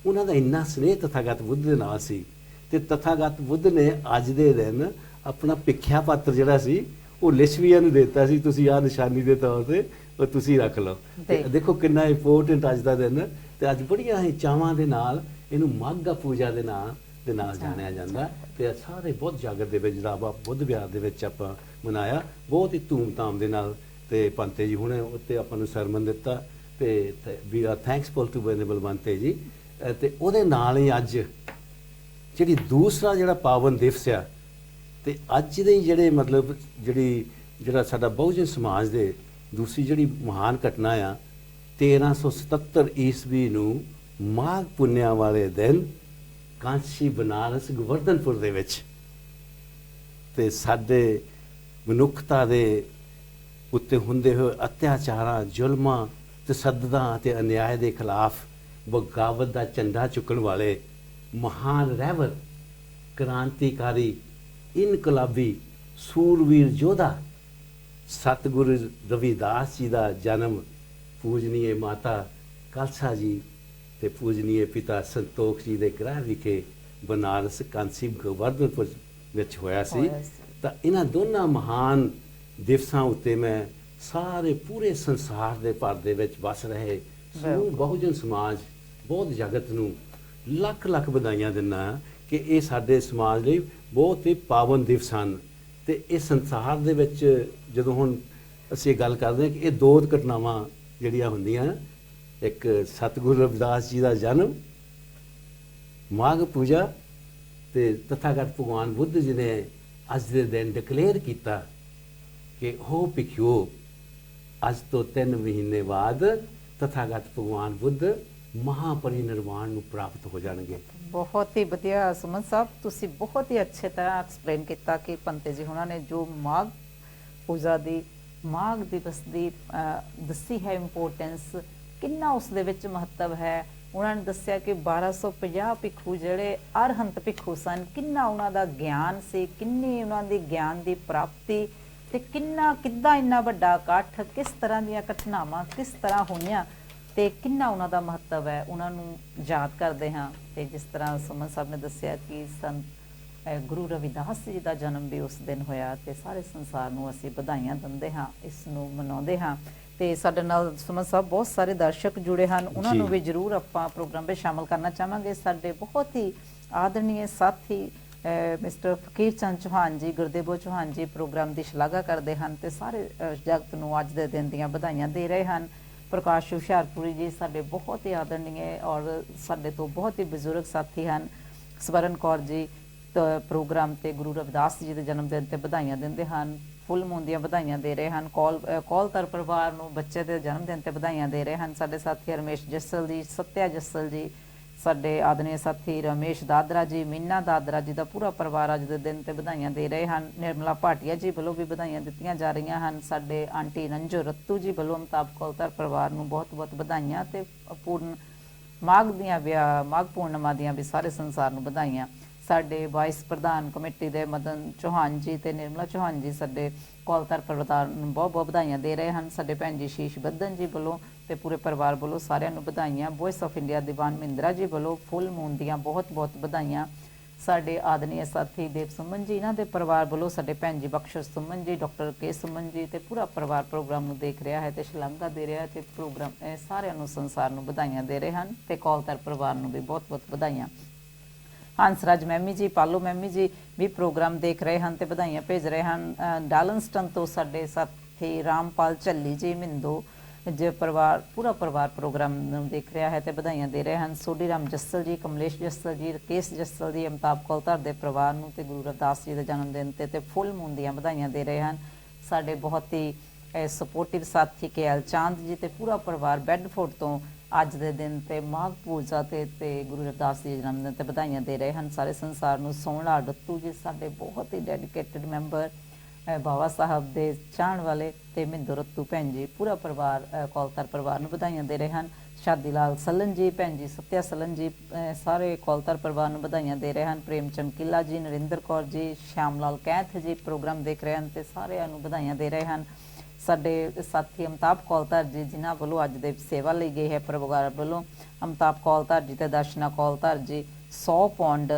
ਉਹਨਾਂ ਦਾ ਇੰਨਾ ਸਨੇਹ ਤਥਾਗਤ ਬੁੱਧ ਦੇ ਨਾਲ ਸੀ ਤੇ ਤਥਾਗਤ ਬੁੱਧ ਨੇ ਅੱਜ ਦੇ ਦਿਨ ਆਪਣਾ ਭਿੱਖਿਆ ਪਾਤਰ ਜਿਹੜਾ ਸੀ ਉਹ ਲਿਸ਼ਵੀਆਂ ਨੂੰ ਦਿੱਤਾ ਸੀ, ਤੁਸੀਂ ਆਹ ਨਿਸ਼ਾਨੀ ਦੇ ਤੌਰ ਤੇ ਉਹ ਤੁਸੀਂ ਰੱਖ ਲਓ। ਦੇਖੋ ਕਿੰਨਾ ਇੰਪੋਰਟੈਂਟ ਅੱਜ ਦਾ ਦਿਨ। ਤੇ ਅੱਜ ਬੜੀਆਂ ਹੀ ਚਾਵਾਂ ਦੇ ਨਾਲ ਇਹਨੂੰ ਮਾਘਾ ਪੂਜਾ ਦੇ ਨਾਲ ਜਾਣਿਆ ਜਾਂਦਾ। ਤੇ ਸਾਰੇ ਬਹੁਤ ਜਗਤ ਦੇ ਵਿੱਚ ਜਿਹੜਾ ਬੁੱਧ ਵਿਹਾਰ ਦੇ ਵਿੱਚ ਆਪਾਂ ਮਨਾਇਆ ਬਹੁਤ ਹੀ ਧੂਮ-ਧਾਮ ਦੇ ਨਾਲ। ਤੇ ਪੰਤੇ ਜੀ ਹੁਣੇ ਉੱਤੇ ਆਪਾਂ ਨੂੰ ਸਰਮਨ ਦਿੱਤਾ ਤੇ ਵੀ ਆਰ ਥੈਂਕਸਫੁਲ ਟੂ ਵੈਨਰੇਬਲ ਬੰਤੇ ਜੀ। ਤੇ ਉਹਦੇ ਨਾਲ ਹੀ ਅੱਜ ਜਿਹੜੀ ਦੂਸਰਾ ਜਿਹੜਾ ਪਾਵਨ ਦਿਵਸ ਆ, ਤੇ ਅੱਜ ਦੇ ਜਿਹੜੇ ਮਤਲਬ ਜਿਹੜਾ ਸਾਡਾ ਬਹੁਜਨ ਸਮਾਜ ਦੇ ਦੂਸਰੀ ਜਿਹੜੀ ਮਹਾਨ ਘਟਨਾ ਆ, 1377 ਈਸਵੀ ਨੂੰ ਮਾਘ ਪੁੰਨਿਆ ਵਾਲੇ ਦਿਨ ਕਾਂਸ਼ੀ ਬਨਾਰਸ ਗੋਵਰਧਨਪੁਰ ਦੇ ਵਿੱਚ ਤੇ ਸਾਡੇ ਮਨੁੱਖਤਾ ਦੇ ਉੱਤੇ ਹੁੰਦੇ ਹੋਏ ਅਤਿਆਚਾਰਾਂ, ਜ਼ੁਲਮਾਂ, ਤਸ਼ੱਦਦਾਂ ਤੇ ਅਨਿਆਏ ਦੇ ਖਿਲਾਫ ਬਗਾਵਤ ਦਾ ਝੰਡਾ ਚੁੱਕਣ ਵਾਲੇ ਮਹਾਨ ਰਹਿਬਰ, ਕ੍ਰਾਂਤੀਕਾਰੀ, ਇਨਕਲਾਬੀ, ਸੂਰਵੀਰ ਯੋਧਾ ਸਤਿਗੁਰੂ ਰਵਿਦਾਸ ਜੀ ਦਾ ਜਨਮ ਪੂਜਨੀਏ ਮਾਤਾ ਖਾਲਸਾ ਜੀ ਤੇ ਪੂਜਨੀਏ ਪਿਤਾ ਸੰਤੋਖ ਜੀ ਦੇ ਗ੍ਰਹਿ ਵਿਖੇ ਬਨਾਰਸ ਕਾਂਸੀ ਗੋਵਰਧਨਪੁਰ ਵਿੱਚ ਹੋਇਆ ਸੀ। ਤਾਂ ਇਹਨਾਂ ਦੋਨਾਂ ਮਹਾਨ ਦਿਵਸਾਂ ਉੱਤੇ ਮੈਂ ਸਾਰੇ ਪੂਰੇ ਸੰਸਾਰ ਦੇ ਭਰ ਦੇ ਵਿੱਚ ਵਸ ਰਹੇ ਸਮੂਹ ਬਹੁਜਨ ਸਮਾਜ, ਬਹੁਤ ਜਗਤ ਨੂੰ ਲੱਖ ਲੱਖ ਵਧਾਈਆਂ ਦਿੰਦਾ ਕਿ ਇਹ ਸਾਡੇ ਸਮਾਜ ਲਈ ਬਹੁਤ ਹੀ ਪਾਵਨ ਦਿਵਸ ਹਨ। ਤੇ ਇਹ ਸੰਸਾਰ ਦੇ ਵਿੱਚ ਜਦੋਂ ਹੁਣ ਅਸੀਂ ਇਹ ਗੱਲ ਕਰਦੇ ਹਾਂ ਕਿ ਇਹ 2 ਘਟਨਾਵਾਂ ਜਿਹੜੀਆਂ ਹੁੰਦੀਆਂ, ਇੱਕ ਸਤਿਗੁਰੂ ਰਵਿਦਾਸ ਜੀ ਦਾ ਜਨਮ, ਮਾਘ ਪੂਜਾ, ਤੇ ਤਥਾਗਤ ਭਗਵਾਨ ਬੁੱਧ ਜੀ ਨੇ ਅੱਜ ਦੇ ਦਿਨ ਡਿਕਲੇਅਰ ਕੀਤਾ ਕਿ ਹੋ ਭਿਖਿਓ, ਅੱਜ ਤੋਂ 3 ਮਹੀਨੇ ਬਾਅਦ ਤਥਾਗਤ ਭਗਵਾਨ ਬੁੱਧ ਮਹਾਪਰਿਨਿਰਵਾਣ ਨੂੰ ਪ੍ਰਾਪਤ ਹੋ ਜਾਣਗੇ। ਬਹੁਤ ਹੀ ਵਧੀਆ ਸੁਮਨ ਸਾਹਿਬ, ਤੁਸੀਂ ਬਹੁਤ ਹੀ ਅੱਛੇ ਤਰ੍ਹਾਂ ਐਕਸਪਲੇਨ ਕੀਤਾ ਕਿ ਪੰਤੇ ਜੀ ਉਹਨਾਂ ਨੇ ਜੋ ਮਾਘ ਪੂਜਾ ਦੀ, ਮਾਘ ਦਿਵਸ ਦੀ ਦੱਸੀ ਹੈ ਇੰਪੋਰਟੈਂਸ, ਕਿੰਨਾ ਉਸ ਦੇ ਵਿੱਚ ਮਹੱਤਵ ਹੈ। ਉਹਨਾਂ ਨੇ ਦੱਸਿਆ ਕਿ 1250 ਭਿੱਖੂ ਜਿਹੜੇ ਅਰਹੰਤ ਭਿੱਖੂ ਸਨ, ਕਿੰਨਾ ਉਹਨਾਂ ਦਾ ਗਿਆਨ ਸੀ, ਕਿੰਨੀ ਉਹਨਾਂ ਦੀ ਗਿਆਨ ਦੀ ਪ੍ਰਾਪਤੀ, ਤੇ ਕਿੱਦਾਂ ਇੰਨਾ ਵੱਡਾ ਇਕੱਠ, ਕਿਸ ਤਰ੍ਹਾਂ ਦੀਆਂ ਘਟਨਾਵਾਂ ਕਿਸ ਤਰ੍ਹਾਂ ਹੋਈਆਂ, ਤੇ ਕਿੰਨਾ ਉਹਨਾਂ ਦਾ ਮਹੱਤਵ ਹੈ, ਉਹਨਾਂ ਨੂੰ ਯਾਦ ਕਰਦੇ ਹਾਂ। ਤੇ ਜਿਸ ਤਰ੍ਹਾਂ ਸੁਮਨ ਸਾਹਿਬ ਨੇ ਦੱਸਿਆ ਕਿ ਗੁਰੂ ਰਵਿਦਾਸ ਜੀ ਦਾ ਜਨਮ ਵੀ ਉਸ ਦਿਨ ਹੋਇਆ, ਤੇ ਸਾਰੇ ਸੰਸਾਰ ਨੂੰ ਅਸੀਂ ਵਧਾਈਆਂ ਦਿੰਦੇ ਹਾਂ, ਇਸ ਨੂੰ ਮਨਾਉਂਦੇ ਹਾਂ। ਤੇ ਸਾਡੇ ਨਾਲ ਸੁਮਨ ਸਾਹਿਬ ਬਹੁਤ ਸਾਰੇ ਦਰਸ਼ਕ ਜੁੜੇ ਹਨ, ਉਹਨਾਂ ਨੂੰ ਵੀ ਜ਼ਰੂਰ ਆਪਾਂ ਪ੍ਰੋਗਰਾਮ ਵਿੱਚ ਸ਼ਾਮਲ ਕਰਨਾ ਚਾਹਾਂਗੇ। ਸਾਡੇ ਬਹੁਤ ਹੀ ਆਦਰਣੀय ਸਾਥੀ ਮਿਸਟਰ ਫਕੀਰ ਚੰਦ ਚੌਹਾਨ ਜੀ, ਗੁਰਦੇਵੋ ਚੌਹਾਨ ਜੀ ਪ੍ਰੋਗਰਾਮ ਦੀ ਸ਼ਲਾਘਾ ਕਰਦੇ ਹਨ ਤੇ ਸਾਰੇ ਜਗਤ ਨੂੰ ਅੱਜ ਦੇ ਦਿਨ ਦੀਆਂ ਵਧਾਈਆਂ ਦੇ ਰਹੇ ਹਨ। ਪ੍ਰਕਾਸ਼ ਹੁਸ਼ਿਆਰਪੁਰੀ ਜੀ ਸਾਡੇ ਬਹੁਤ ਹੀ ਆਦਰਣੀय ਔਰ ਸਾਡੇ ਤੋਂ ਬਹੁਤ ਹੀ ਬਜ਼ੁਰਗ ਸਾਥੀ ਹਨ। ਸਵਰਨ ਕੌਰ ਜੀ ਪ੍ਰੋਗਰਾਮ ਤੇ ਗੁਰੂ ਰਵਿਦਾਸ ਜੀ ਦੇ ਜਨਮ ਦਿਨ ਤੇ ਵਧਾਈਆਂ ਦਿੰਦੇ ਹਨ, ਫੁੱਲ ਮੂਨ ਦੀਆਂ ਵਧਾਈਆਂ ਦੇ ਰਹੇ ਹਨ। ਕੌਲਤਰ ਪਰਿਵਾਰ ਨੂੰ ਬੱਚੇ ਦੇ ਜਨਮ ਦਿਨ ਤੇ ਵਧਾਈਆਂ ਦੇ ਰਹੇ ਹਨ। ਸਾਡੇ ਸਾਥੀ ਰਮੇਸ਼ ਜੱਸਲ ਜੀ, ਸਤਿਆ ਜੱਸਲ ਜੀ, ਸਾਡੇ ਆਦਰਣੀय ਸਾਥੀ ਰਮੇਸ਼ ਦਾਦਰਾ ਜੀ, ਮੀਨਾ ਦਾਦਰਾ ਜੀ ਦਾ ਪੂਰਾ ਪਰਿਵਾਰ ਅੱਜ ਦੇ ਦਿਨ ਤੇ ਵਧਾਈਆਂ ਦੇ ਰਹੇ ਹਨ। ਨਿਰਮਲਾ ਭਾਟੀਆ ਜੀ ਵੱਲੋਂ ਵੀ ਵਧਾਈਆਂ ਦਿੱਤੀਆਂ ਜਾ ਰਹੀਆਂ ਹਨ। ਸਾਡੇ ਆਂਟੀ ਰੰਜੋ ਰੱਤੂ ਜੀ ਵੱਲੋਂ ਅਮਤਾਬ ਕੌਲਤਰ ਪਰਿਵਾਰ ਨੂੰ ਬਹੁਤ-ਬਹੁਤ ਵਧਾਈਆਂ ਤੇ ਪੂਰਨ ਮਾਘ ਪੂਰਨਿਮਾ ਦੀਆਂ ਵੀ ਸਾਰੇ ਸੰਸਾਰ ਨੂੰ ਵਧਾਈਆਂ। ਸਾਡੇ ਵਾਈਸ ਪ੍ਰਧਾਨ ਕਮੇਟੀ ਦੇ ਮਦਨ ਚੌਹਾਨ ਜੀ ਤੇ ਨਿਰਮਲਾ ਚੌਹਾਨ ਜੀ ਸਾਡੇ ਕੌਲਤਰ ਪਰਿਵਾਰ ਨੂੰ ਬਹੁਤ-ਬਹੁਤ ਵਧਾਈਆਂ ਦੇ ਰਹੇ ਹਨ। ਸਾਡੇ ਭੈਣ ਜੀ ਸ਼ੀਸ਼ ਬੱਦਨ ਜੀ ਵੱਲੋਂ ਤੇ ਪੂਰੇ ਪਰਿਵਾਰ ਵੱਲੋਂ ਸਾਰਿਆਂ ਨੂੰ ਵਧਾਈਆਂ। ਵੌਇਸ ਆਫ ਇੰਡੀਆ ਦੀਵਾਨ ਮਹਿੰਦਰਾ ਜੀ ਵੱਲੋਂ ਫੁੱਲ ਮੂਨ ਦੀਆਂ ਬਹੁਤ-ਬਹੁਤ ਵਧਾਈਆਂ। ਸਾਡੇ ਆਦਰਣੀय ਸਾਥੀ ਦੇਵ ਸੁਮਨ ਜੀ, ਇਹਨਾਂ ਦੇ ਪਰਿਵਾਰ ਵੱਲੋਂ ਸਾਡੇ ਭੈਣ ਜੀ ਬਖਸ਼ਿਸ਼ ਸੁਮਨ ਜੀ, ਡਾਕਟਰ ਕੇ ਸੁਮਨ ਜੀ ਤੇ ਪੂਰਾ ਪਰਿਵਾਰ ਪ੍ਰੋਗਰਾਮ ਨੂੰ ਦੇਖ ਰਿਹਾ ਹੈ ਤੇ ਸ਼ਲਾਘਾ ਦੇ ਰਿਹਾ ਹੈ ਤੇ ਪ੍ਰੋਗਰਾਮ ਸਾਰਿਆਂ ਨੂੰ ਸੰਸਾਰ ਨੂੰ ਵਧਾਈਆਂ ਦੇ ਰਹੇ ਹਨ ਤੇ ਕੌਲਤਰ ਪਰਿਵਾਰ ਨੂੰ ਵੀ ਬਹੁਤ-ਬਹੁਤ ਵਧਾਈਆਂ। ਹੰਸਰਾਜ ਮੈਮੀ ਜੀ, ਪਾਲੋ ਮੈਮੀ ਜੀ ਵੀ ਪ੍ਰੋਗਰਾਮ ਦੇਖ ਰਹੇ ਹਨ ਤੇ ਵਧਾਈਆਂ ਭੇਜ ਰਹੇ ਹਨ। ਡਾਲਨਸਟਨ ਤੋਂ ਸਾਡੇ ਸਾਥੀ ਰਾਮਪਾਲ ਝੱਲੀ ਜੀ, ਮਿੰਦੋ ਜੇ ਪਰਿਵਾਰ ਪੂਰਾ ਪਰਿਵਾਰ ਪ੍ਰੋਗਰਾਮ ਨੂੰ ਦੇਖ ਰਿਹਾ ਹੈ ਤੇ ਵਧਾਈਆਂ ਦੇ ਰਹੇ ਹਨ। ਸੋਢੀ ਰਾਮ ਜੱਸਲ ਜੀ, ਕਮਲੇਸ਼ ਜੱਸਲ ਜੀ, ਰਕੇਸ਼ ਜੱਸਲ ਜੀ, ਅਮਤਾਬ ਕੌਲਧਰ ਦੇ ਪਰਿਵਾਰ ਨੂੰ ਤੇ ਗੁਰੂ ਰਵਿਦਾਸ ਜੀ ਦੇ ਜਨਮ ਦਿਨ ਤੇ ਫੁੱਲ ਮੂਨ ਦੀਆਂ ਵਧਾਈਆਂ ਦੇ ਰਹੇ ਹਨ। ਸਾਡੇ ਬਹੁਤ ਹੀ ਸਪੋਰਟਿਵ ਸਾਥੀ KL ਚਾਂਦ ਜੀ ਤੇ ਪੂਰਾ ਪਰਿਵਾਰ ਬੈਡਫੋਰਡ ਤੋਂ ਅੱਜ ਦੇ ਦਿਨ ਤੇ ਮਾਘ ਪੂਜਾ ਤੇ ਗੁਰੂ ਰਵਿਦਾਸ ਜੀ ਦੇ ਜਨਮ ਦਿਨ ਤੇ ਵਧਾਈਆਂ ਦੇ ਰਹੇ ਹਨ ਸਾਰੇ ਸੰਸਾਰ ਨੂੰ। ਸੋਹਣਾ ਰੱਤੂ ਜੀ ਸਾਡੇ ਬਹੁਤ ਹੀ ਡੈਡੀਕੇਟਿਡ ਮੈਂਬਰ, ਬਾਬਾ ਸਾਹਿਬ ਦੇ ਚਾਹਣ ਵਾਲੇ ਤੇ ਮਿੰਦੋ ਰੱਤੂ ਭੈਣ ਜੀ, ਪੂਰਾ ਪਰਿਵਾਰ ਕੌਲਧਰ ਪਰਿਵਾਰ ਨੂੰ ਵਧਾਈਆਂ ਦੇ ਰਹੇ ਹਨ। ਸ਼ਾਦੀ ਲਾਲ ਸਲਨ ਜੀ, ਭੈਣ ਜੀ ਸਤਿਆ ਸਲਨ ਜੀ, ਸਾਰੇ ਕੌਲਧਰ ਪਰਿਵਾਰ ਨੂੰ ਵਧਾਈਆਂ ਦੇ ਰਹੇ ਹਨ। ਪ੍ਰੇਮ ਚਮਕੀਲਾ ਜੀ, ਨਰਿੰਦਰ ਕੌਰ ਜੀ, ਸ਼ਿਆਮ ਲਾਲ ਕੈਥ ਜੀ ਪ੍ਰੋਗਰਾਮ ਦੇਖ ਰਹੇ ਹਨ ਤੇ ਸਾਰਿਆਂ ਨੂੰ ਵਧਾਈਆਂ ਦੇ ਰਹੇ ਹਨ। ਸਾਡੇ ਸਾਥੀ ਅਮਤਾਬ ਕੌਲਧਰ ਜੀ, ਜਿਨ੍ਹਾਂ ਵੱਲੋਂ ਅੱਜ ਦੇ ਸੇਵਾ ਲਈ ਗਈ ਹੈ ਪਰਿਵਾਰ ਵੱਲੋਂ, ਅਮਤਾਬ ਕੌਲਧਰ ਜੀ ਤੇ ਦਰਸ਼ਨਾ ਕੌਲਧਰ ਜੀ 100 ਪੌਂਡ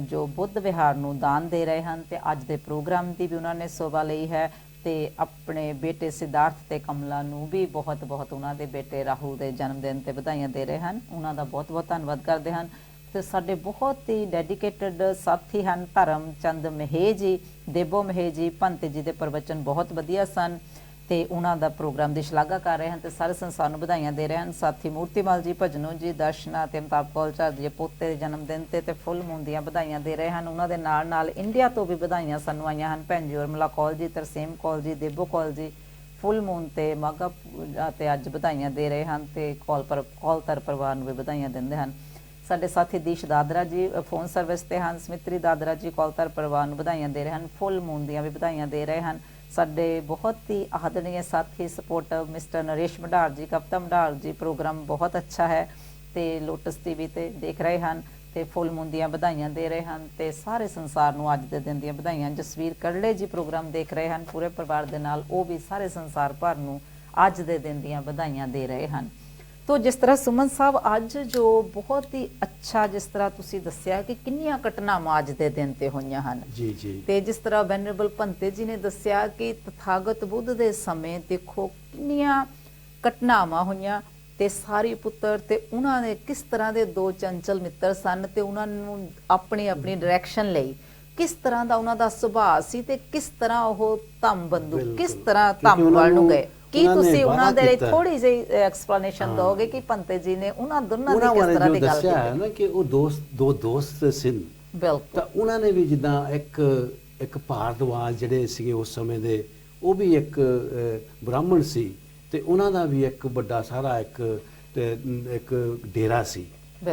ਜੋ ਬੁੱਧ ਵਿਹਾਰ ਨੂੰ ਦਾਨ ਦੇ ਰਹੇ ਹਨ ਤੇ ਅੱਜ ਦੇ ਪ੍ਰੋਗਰਾਮ ਦੀ ਵੀ ਉਹਨਾਂ ਨੇ ਸੇਵਾ ਲਈ ਹੈ ਤੇ ਆਪਣੇ ਬੇਟੇ ਸਿਧਾਰਥ ਤੇ ਕਮਲਾ ਨੂੰ ਵੀ ਬਹੁਤ ਬਹੁਤ ਉਹਨਾਂ ਦੇ ਬੇਟੇ ਰਾਹੁਲ ਦੇ ਜਨਮ ਦਿਨ ਤੇ ਵਧਾਈਆਂ ਦੇ ਰਹੇ ਹਨ। ਉਹਨਾਂ ਦਾ ਬਹੁਤ ਬਹੁਤ ਧੰਨਵਾਦ ਕਰਦੇ ਹਨ। ਤੇ ਸਾਡੇ ਬਹੁਤ ਹੀ ਡੈਡੀਕੇਟਡ ਸਾਥੀ ਹਨ ਧਰਮ ਚੰਦ ਮਹੇ ਜੀ, ਦੇਬੋ ਮਹੇ ਜੀ, ਭੰਤੇ ਜੀ ਦੇ ਪ੍ਰਵਚਨ ਬਹੁਤ ਵਧੀਆ ਸਨ ਤੇ ਉਹਨਾਂ ਦਾ ਪ੍ਰੋਗਰਾਮ ਦੀ ਸ਼ਲਾਘਾ ਕਰ ਰਹੇ ਹਨ ਤੇ ਸਾਰੇ ਸੰਸਾਰ ਨੂੰ ਵਧਾਈਆਂ ਦੇ ਰਹੇ ਹਨ। ਸਾਥੀ ਮੂਰਤੀਮਲ ਜੀ, ਭਜਨੋ ਜੀ, ਦਰਸ਼ਨਾ ਤੇ ਅਮਤਾਬ ਕੌਲਧਰ ਜੀ ਪੋਤੇ ਦੇ ਜਨਮ ਦਿਨ ਤੇ ਫੁੱਲ ਮੂਨ ਦੀਆਂ ਵਧਾਈਆਂ ਦੇ ਰਹੇ ਹਨ। ਉਹਨਾਂ ਦੇ ਨਾਲ ਨਾਲ ਇੰਡੀਆ ਤੋਂ ਵੀ ਵਧਾਈਆਂ ਸਾਨੂੰ ਆਈਆਂ ਹਨ। ਭੈਣ ਜੀ ਉਰਮਲਾ ਕੌਲ ਜੀ, ਤਰਸੇਮ ਕੌਲ ਜੀ, ਦੇਬੋ ਕੌਲ ਜੀ ਫੁੱਲ ਮੂਨ ਤੇ ਮਾਘਾ ਪੂਜਾ ਤੇ ਅੱਜ ਵਧਾਈਆਂ ਦੇ ਰਹੇ ਹਨ ਤੇ ਕੌਲਧਰ ਪਰਿਵਾਰ ਨੂੰ ਵੀ ਵਧਾਈਆਂ ਦਿੰਦੇ ਹਨ। ਸਾਡੇ ਸਾਥੀ ਦੀਸ਼ ਦਾਦਰਾ ਜੀ ਫੋਨ ਸਰਵਿਸ ਤੇ ਹਨ। ਸਮਿਤਰੀ ਦਾਦਰਾ ਜੀ ਕੌਲਧਰ ਪਰਿਵਾਰ ਨੂੰ ਵਧਾਈਆਂ ਦੇ ਰਹੇ ਹਨ, ਫੁੱਲ ਮੂਨ ਦੀਆਂ ਵੀ ਵਧਾਈਆਂ ਦੇ ਰਹੇ ਹਨ। ਸਾਡੇ ਬਹੁਤ ਹੀ ਆਦਰਣੀय ਸਾਥੀ ਸਪੋਰਟਰ ਮਿਸਟਰ ਨਰੇਸ਼ ਮਢਾਰ ਜੀ, ਕਵਿਤਾ ਮਢਾਰ ਜੀ, ਪ੍ਰੋਗਰਾਮ ਬਹੁਤ ਅੱਛਾ ਹੈ ਤੇ ਲੋਟਸ TV ਤੇ ਦੇਖ ਰਹੇ ਹਨ ਤੇ ਫੁੱਲ ਮੂਨ ਦੀਆਂ ਵਧਾਈਆਂ ਦੇ ਰਹੇ ਹਨ ਤੇ ਸਾਰੇ ਸੰਸਾਰ ਨੂੰ ਅੱਜ ਦੇ ਦਿਨ ਦੀਆਂ ਵਧਾਈਆਂ। ਜਸਵੀਰ ਕਰੜੇ ਜੀ ਪ੍ਰੋਗਰਾਮ ਦੇਖ ਰਹੇ ਹਨ ਪੂਰੇ ਪਰਿਵਾਰ ਦੇ ਨਾਲ, ਉਹ ਵੀ ਸਾਰੇ ਸੰਸਾਰ ਭਰ ਨੂੰ ਅੱਜ ਦੇ ਦਿਨ ਦੀਆਂ ਵਧਾਈਆਂ ਦੇ ਰਹੇ ਹਨ। ਤੋ ਜਿਸ ਤਰ੍ਹਾਂ ਸੁਮਨ ਸਾਹਿਬ ਅੱਜ ਜੋ ਬਹੁਤ ਹੀ ਅੱਛਾ ਜਿਸ ਤਰ੍ਹਾਂ ਤੁਸੀਂ ਦੱਸਿਆ ਕਿ ਕਿੰਨੀਆਂ ਘਟਨਾਵਾਂ ਅੱਜ ਦੇ ਦਿਨ ਤੇ ਹੋਈਆਂ ਹਨ ਜੀ ਜੀ, ਤੇ ਜਿਸ ਤਰ੍ਹਾਂ ਵੈਨਰੇਬਲ ਭੰਤੇ ਜੀ ਨੇ ਦੱਸਿਆ ਕਿ ਤਥਾਗਤ ਬੁੱਧ ਦੇ ਸਮੇਂ ਦੇਖੋ ਕਿੰਨੀਆਂ ਘਟਨਾਵਾਂ ਹੋਈਆਂ ਤੇ ਸਾਰੀ ਪੁੱਤਰ ਤੇ ਉਹਨਾਂ ਨੇ ਕਿਸ ਤਰ੍ਹਾਂ ਦੇ ਦੋ ਚੰਚਲ ਮਿੱਤਰ ਸਨ ਤੇ ਉਹਨਾਂ ਨੂੰ ਆਪਣੀ ਆਪਣੀ ਡਾਇਰੈਕਸ਼ਨ ਲਈ ਕਿਸ ਤਰ੍ਹਾਂ ਦਾ ਉਹਨਾਂ ਦਾ ਸੁਭਾਅ ਸੀ ਤੇ ਕਿਸ ਤਰ੍ਹਾਂ ਉਹ ਧੰਮ ਬੰਦੂ ਕਿਸ ਤਰ੍ਹਾਂ ਧੰਮ ਵੱਲ ਨੂੰ ਗਏ। ਕੀ ਤੁਸੀਂ ਉਹਨਾਂ ਦੇ ਲਈ ਥੋੜੀ ਜਿਹੀ ਐਕਸਪਲੇਨੇਸ਼ਨ ਦੋਗੇ ਕਿ ਭੰਤੇ ਜੀ ਨੇ ਉਹਨਾਂ ਦੋਨਾਂ ਦੀ ਕਿਸ ਤਰ੍ਹਾਂ ਦੀ ਗੱਲ ਕੀਤੀ ਹੈ ਨਾ ਕਿ ਉਹ ਦੋ ਦੋਸਤ ਸਨ। ਬਿਲਕੁਲ, ਤਾਂ ਉਹਨਾਂ ਨੇ ਵੀ ਜਿੱਦਾਂ ਇੱਕ ਭਾਰਦਵਾਜ ਜਿਹੜੇ ਸੀਗੇ ਉਸ ਸਮੇਂ ਦੇ, ਉਹ ਵੀ ਇੱਕ ਬ੍ਰਾਹਮਣ ਸੀ ਤੇ ਉਹਨਾਂ ਦਾ ਵੀ ਇੱਕ ਵੱਡਾ ਸਾਰਾ ਇੱਕ ਡੇਰਾ ਸੀ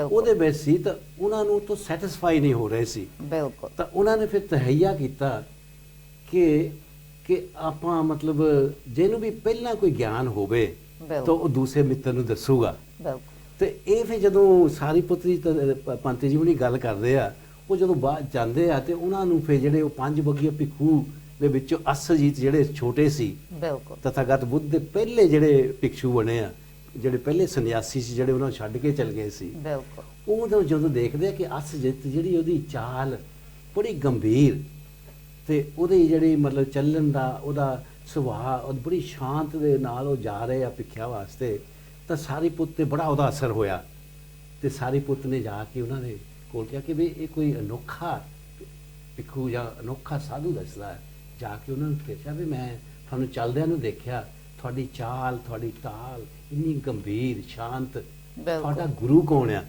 ਉਹਦੇ ਵਿੱਚ ਸੀ ਤਾਂ ਉਹਨਾਂ ਨੂੰ ਤਾਂ ਸੈਟੀਸਫਾਈ ਨਹੀਂ ਹੋ ਰਹੇ ਸੀ। ਬਿਲਕੁਲ, ਤਾਂ ਉਹਨਾਂ ਨੇ ਫਿਰ ਤਹਈਆ ਕੀਤਾ ਕਿ ਆਪਾਂ ਮਤਲਬ ਜਿਹਨੂੰ ਵੀ ਪਹਿਲਾਂ ਕੋਈ ਗਿਆਨ ਹੋਵੇ ਤਾਂ ਉਹ ਦੂਸਰੇ ਮਿੱਤਰ ਨੂੰ ਦੱਸੂਗਾ। ਤੇ ਇਹ ਫਿਰ ਜਦੋਂ ਸਾਰੀ ਪੁੱਤਰੀ ਪੰਤੇ ਜੀ ਹੁਣੀ ਗੱਲ ਕਰਦੇ ਆ, ਉਹ ਜਦੋਂ ਬਾਹਰ ਜਾਂਦੇ ਆ ਤੇ ਉਹਨਾਂ ਨੂੰ ਫਿਰ ਜਿਹੜੇ ਉਹ 5 ਬੱਗੀਆ ਭਿੱਖੂ ਦੇ ਵਿੱਚੋਂ ਅਸਜੀਤ ਜਿਹੜੇ ਛੋਟੇ ਸੀ, ਤਥਾਗਤ ਬੁੱਧ ਦੇ ਪਹਿਲੇ ਜਿਹੜੇ ਭਿਕਸ਼ੂ ਬਣੇ ਆ, ਜਿਹੜੇ ਪਹਿਲੇ ਸੰਨਿਆਸੀ ਸੀ ਜਿਹੜੇ ਉਹਨਾਂ ਨੂੰ ਛੱਡ ਕੇ ਚਲ ਗਏ ਸੀ, ਉਹ ਜਦੋਂ ਦੇਖਦੇ ਆ ਕਿ ਅਸਜੀਤ ਜਿਹੜੀ ਉਹਦੀ ਚਾਲ ਬੜੀ ਗੰਭੀਰ ਤੇ ਉਹਦੀ ਜਿਹੜੀ ਮਤਲਬ ਚੱਲਣ ਦਾ ਉਹਦਾ ਸੁਭਾਅ ਉਹ ਬੜੀ ਸ਼ਾਂਤ ਦੇ ਨਾਲ ਉਹ ਜਾ ਰਹੇ ਆ ਭਿੱਖਿਆ ਵਾਸਤੇ, ਤਾਂ ਸਾਰੀ ਪੁੱਤ ਤੇ ਬੜਾ ਉਹਦਾ ਅਸਰ ਹੋਇਆ ਤੇ ਸਾਰੀ ਪੁੱਤ ਨੇ ਜਾ ਕੇ ਉਹਨਾਂ ਦੇ ਕੋਲ ਕਿਹਾ ਕਿ ਵੀ ਇਹ ਕੋਈ ਅਨੋਖਾ ਭਿੱਖੂ ਜਾਂ ਅਨੋਖਾ ਸਾਧੂ ਦੱਸਦਾ ਹੈ। ਜਾ ਕੇ ਉਹਨਾਂ ਨੂੰ ਕਿਹਾ ਵੀ ਮੈਂ ਤੁਹਾਨੂੰ ਚੱਲਦਿਆਂ ਨੂੰ ਦੇਖਿਆ, ਤੁਹਾਡੀ ਚਾਲ ਤੁਹਾਡੀ ਤਾਲ ਇੰਨੀ ਗੰਭੀਰ ਸ਼ਾਂਤ, ਤੁਹਾਡਾ ਗੁਰੂ ਕੌਣ ਆ?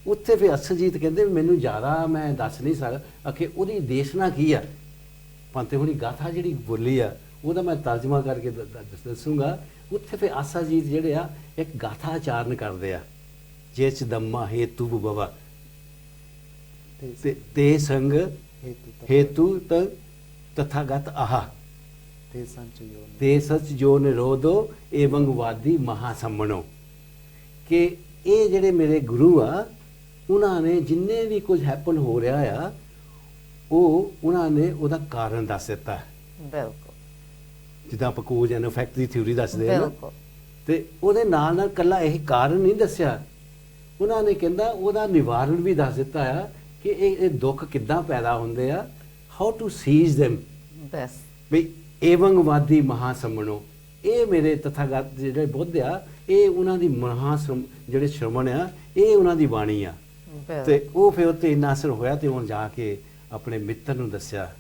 ਉੱਥੇ ਫਿਰ ਅਸਜੀਤ ਕਹਿੰਦੇ ਮੈਨੂੰ ਜ਼ਿਆਦਾ ਮੈਂ ਦੱਸ ਨਹੀਂ ਸਕਦਾ, ਆਖੇ ਉਹਦੀ ਦੇਸ਼ਨਾ ਕੀ ਆ? ਪੰਤੇ ਹੁਣੀ ਗਾਥਾ ਜਿਹੜੀ ਬੋਲੀ ਆ ਉਹਦਾ ਮੈਂ ਤਰਜਮਾ ਕਰਕੇ ਦੱਸੂਗਾ। ਉੱਥੇ ਫਿਰ ਅਸਜੀਤ ਜਿਹੜੇ ਆ ਇੱਕ ਗਾਥਾ ਉਚਾਰਨ ਕਰਦੇ ਆ, ਜਿਸ ਦੰਮਾ ਹੇਤੂ ਬਵਾ ਤੇ ਸੰਗ ਹੇਤੂ ਤਥਾਗਤ ਆਹਾ ਤੇ ਸਚ ਜੋ ਨਿਰੋਧੋ ਏਵੰਗ ਵਾਦੀ ਮਹਾਸੰਮਣੋ, ਕਿ ਇਹ ਜਿਹੜੇ ਮੇਰੇ ਗੁਰੂ ਆ ਉਹਨਾਂ ਨੇ ਜਿੰਨੇ ਵੀ ਕੁਝ ਹੈਪਨ ਹੋ ਰਿਹਾ ਆ ਉਹ ਉਹਨਾਂ ਨੇ ਉਹਦਾ ਕਾਰਨ ਦੱਸ ਦਿੱਤਾ। ਬਿਲਕੁਲ, ਜਿੱਦਾਂ ਆਪਾਂ cause and effect the theory ਦੱਸਦੇ ਆ ਨਾ, ਤੇ ਉਹਦੇ ਨਾਲ ਨਾਲ ਇਕੱਲਾ ਇਹ ਕਾਰਨ ਨਹੀਂ ਦੱਸਿਆ, ਉਹਨਾਂ ਨੇ ਕਹਿੰਦਾ ਉਹਦਾ ਨਿਵਾਰਨ ਵੀ ਦੱਸ ਦਿੱਤਾ ਆ ਕਿ ਇਹ ਦੁੱਖ ਕਿੱਦਾਂ ਪੈਦਾ ਹੁੰਦੇ ਆ, ਹਾਊ ਟੂ ਸੀਜ਼ them। ਵੀ ਏਵੰਗਵਾਦੀ ਮਹਾਸਮਣੋ, ਇਹ ਮੇਰੇ ਤਥਾਗਤ ਜਿਹੜੇ ਬੁੱਧ ਆ, ਇਹ ਉਹਨਾਂ ਦੀ ਜਿਹੜੇ ਸ਼ਰਮਣ ਆ, ਇਹ ਉਹਨਾਂ ਦੀ ਬਾਣੀ ਆ। ਤੇ ਉਹ ਫਿਰ ਉੱਤੇ ਇੰਨਾ ਅਸਰ ਹੋਇਆ ਤੇ ਉਹ ਜਾ ਕੇ ਆਪਣੇ ਮਿੱਤਰ ਨੂੰ ਦੱਸਿਆ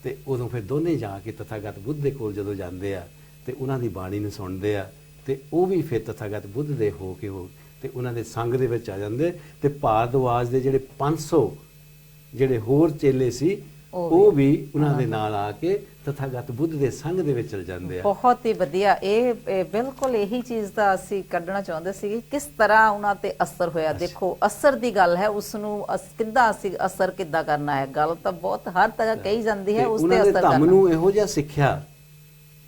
ਤੇ ਉਦੋਂ ਫਿਰ ਦੋਨੇ ਜਾ ਕੇ ਤਥਾਗਤ ਬੁੱਧ ਦੇ ਕੋਲ ਜਦੋਂ ਜਾਂਦੇ ਆ ਤੇ ਉਹਨਾਂ ਦੀ ਬਾਣੀ ਨੂੰ ਸੁਣਦੇ ਆ ਤੇ ਉਹ ਵੀ ਫਿਰ ਤਥਾਗਤ ਬੁੱਧ ਦੇ ਹੋ ਕੇ ਤੇ ਉਹਨਾਂ ਦੇ ਸੰਗ ਦੇ ਵਿੱਚ ਆ ਜਾਂਦੇ ਤੇ ਭਾਰਦਵਾਜ ਦੇ ਜਿਹੜੇ 500 ਜਿਹੜੇ ਹੋਰ ਚੇਲੇ ਸੀ ਉਹ ਵੀ ਉਹਨਾਂ ਦੇ ਨਾਲ ਆ ਕੇ ਤਥਾਗਤ ਬੁੱਧ ਦੇ ਸੰਗ ਦੇ ਵਿੱਚ ਚਲ ਜਾਂਦੇ ਆ। ਬਹੁਤ ਹੀ ਵਧੀਆ। ਇਹ ਬਿਲਕੁਲ ਇਹੀ ਚੀਜ਼ ਦਾ ਅਸੀਂ ਕੱਢਣਾ ਚਾਹੁੰਦੇ ਸੀ ਕਿ ਕਿਸ ਤਰ੍ਹਾਂ ਉਹਨਾਂ ਤੇ ਅਸਰ ਹੋਇਆ। ਦੇਖੋ ਅਸਰ ਦੀ ਗੱਲ ਹੈ, ਉਸ ਨੂੰ ਕਿੱਦਾਂ ਅਸੀਂ ਅਸਰ ਕਿੱਦਾਂ ਕਰਨਾ ਹੈ, ਗੱਲ ਤਾਂ ਬਹੁਤ ਹਰ ਤਰ੍ਹਾਂ ਕਹੀ ਜਾਂਦੀ ਹੈ, ਉਸ ਤੇ ਅਸਰ ਕਰਨਾ। ਧੰਮ ਨੂੰ ਇਹੋ ਜਿਹਾ ਸਿੱਖਿਆ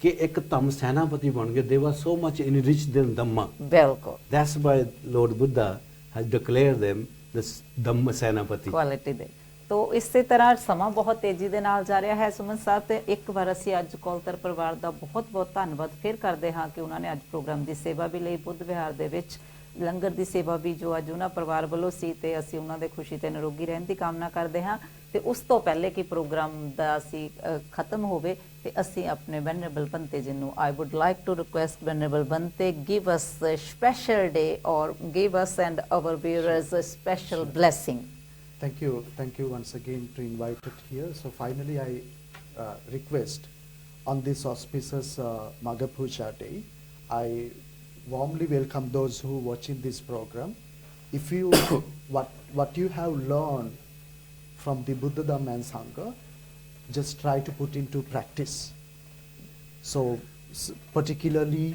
ਕਿ ਇੱਕ ਧੰਮ ਸੈਨਾਪਤੀ ਬਣ ਗਏ। ਦੇ ਵਾਸ ਸੋ ਮਚ ਇਨਰਿਚਡ ਇਨ ਧੰਮਾ। ਬਿਲਕੁਲ, that's why Lord Buddha has declared them ਦਿਸ ਧੰਮ ਸੈਨਾਪਤੀ ਕੁਆਲਿਟੀ ਦੇ। ਤੋ ਇਸੇ ਤਰ੍ਹਾਂ ਸਮਾਂ ਬਹੁਤ ਤੇਜ਼ੀ ਦੇ ਨਾਲ ਜਾ ਰਿਹਾ ਹੈ ਸੁਮਨ ਸਾਹਿਬ, ਤੇ ਇੱਕ ਵਾਰ ਅਸੀਂ ਅੱਜ ਕੌਲਤਰ ਪਰਿਵਾਰ ਦਾ ਬਹੁਤ ਬਹੁਤ ਧੰਨਵਾਦ ਫਿਰ ਕਰਦੇ ਹਾਂ ਕਿ ਉਹਨਾਂ ਨੇ ਅੱਜ ਪ੍ਰੋਗਰਾਮ ਦੀ ਸੇਵਾ ਵੀ ਲਈ, ਬੁੱਧ ਵਿਹਾਰ ਦੇ ਵਿੱਚ ਲੰਗਰ ਦੀ ਸੇਵਾ ਵੀ ਜੋ ਅੱਜ ਉਹਨਾਂ ਪਰਿਵਾਰ ਵੱਲੋਂ ਸੀ, ਤੇ ਅਸੀਂ ਉਹਨਾਂ ਦੇ ਖੁਸ਼ੀ ਤੇ ਨਿਰੋਗੀ ਰਹਿਣ ਦੀ ਕਾਮਨਾ ਕਰਦੇ ਹਾਂ। ਤੇ ਉਸ ਤੋਂ ਪਹਿਲੇ ਕਿ ਪ੍ਰੋਗਰਾਮ ਦਾ ਅਸੀਂ ਖਤਮ ਹੋਵੇ ਤੇ ਅਸੀਂ ਆਪਣੇ ਵੈਨਰੇਬਲ ਬੰਤੇ ਜੀ ਨੂੰ I would like to request Venerable Bante give us a special day or give us and our viewers a special blessing. Thank you once again to invite it here. So finally I request on this auspicious Magha Puja day, I warmly welcome those who watching this program. If you what you have learned from the Buddha Dhamma and Sangha, just try to put into practice. So particularly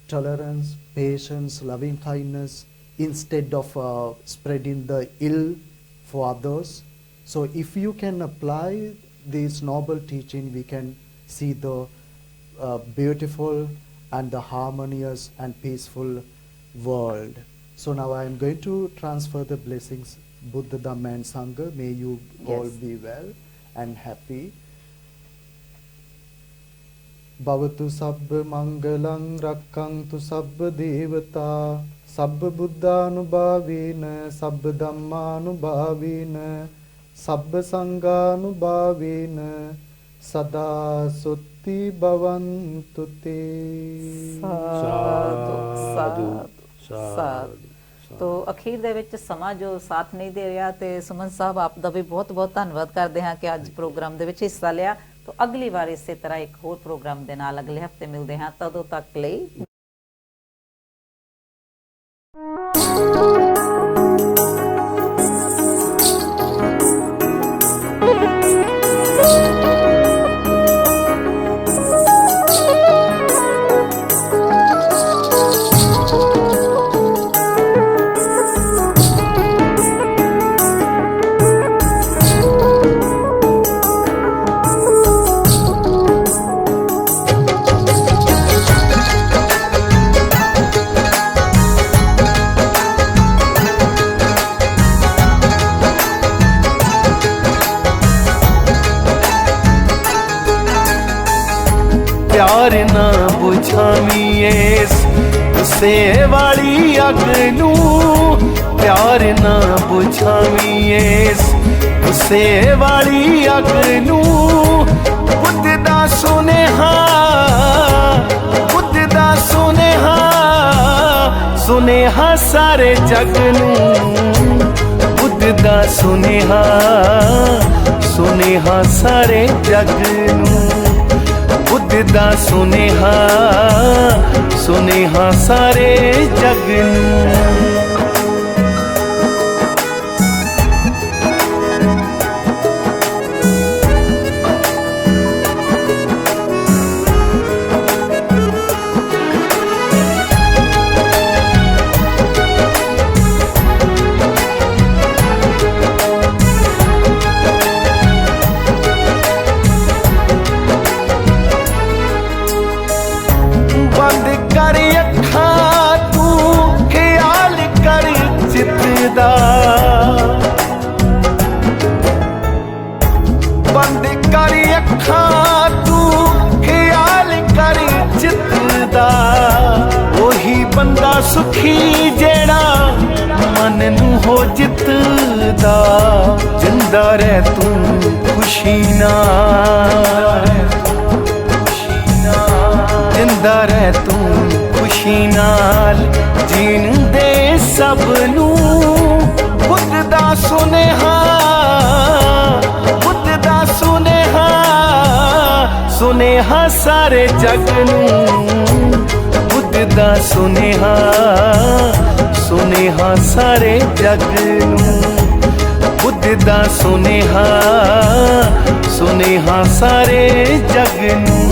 tolerance, patience, loving kindness, instead of spreading the ill for others. So if you can apply this noble teaching, we can see the beautiful and the harmonious and peaceful world. So now I am going to transfer the blessings, Buddha, Dhamma and Sangha. May you all be well and happy. Bhavatu sabba mangalang rakkantu sabba devata sabba buddhanubhavena sabba dhammanubhavena sabba sanghanubhavena sada sutti bhavantu te। ਸਾਧੂ ਸਾਧੂ। ਤੋ ਅਖੀਰ ਦੇ ਵਿੱਚ ਸਮਾਂ ਜੋ ਸਾਥ ਨਹੀਂ ਦੇ ਰਿਹਾ, ਤੇ ਸੁਮਨ ਸਾਹਿਬ ਆਪ ਦਾ ਵੀ ਬਹੁਤ ਬਹੁਤ ਧੰਨਵਾਦ ਕਰਦੇ ਹਾਂ ਕਿ ਅੱਜ ਪ੍ਰੋਗਰਾਮ ਦੇ ਵਿੱਚ ਹਿੱਸਾ ਲਿਆ। ਤੋ ਅਗਲੀ ਵਾਰ ਇਸੇ ਤਰ੍ਹਾਂ ਇੱਕ ਹੋਰ ਪ੍ਰੋਗਰਾਮ ਦੇ ਨਾਲ ਅਗਲੇ ਹਫਤੇ ਮਿਲਦੇ ਹਾਂ। ਤਦੋਂ ਤੱਕ ਲਈ प्यार ना बुझावी इस गुस्से वाली अग नू, प्यार ना बुझावी इस गुस्से वाली अग नू। बुद्ध दा सुनेहा, बुद्ध दा सुनेहा, सुनेहा सारे जग नू। बुद्ध दा सुनेहा, सुनेहा सारे जग नू। बुद्ध दा सुनेहा, सुनेहा सारे जग नू। बंद कर अखां तू ख्याल कर चित दा। ओही बंदा सुखी जेड़ा मन नू हो जितदा। जिंदा रह तू खुशी नाल, जिंदा रह तू खुशी नाल। जीन दे सब नू दा सुनेहा, बुद्ध दा सुनेहा, सुनेहा सारे जग नूं। बुद्ध दा सुनेहा, सुनेहा सारे जग नूं। बुद्ध दा सुनेहा, सुनेहा सारे जग नूं।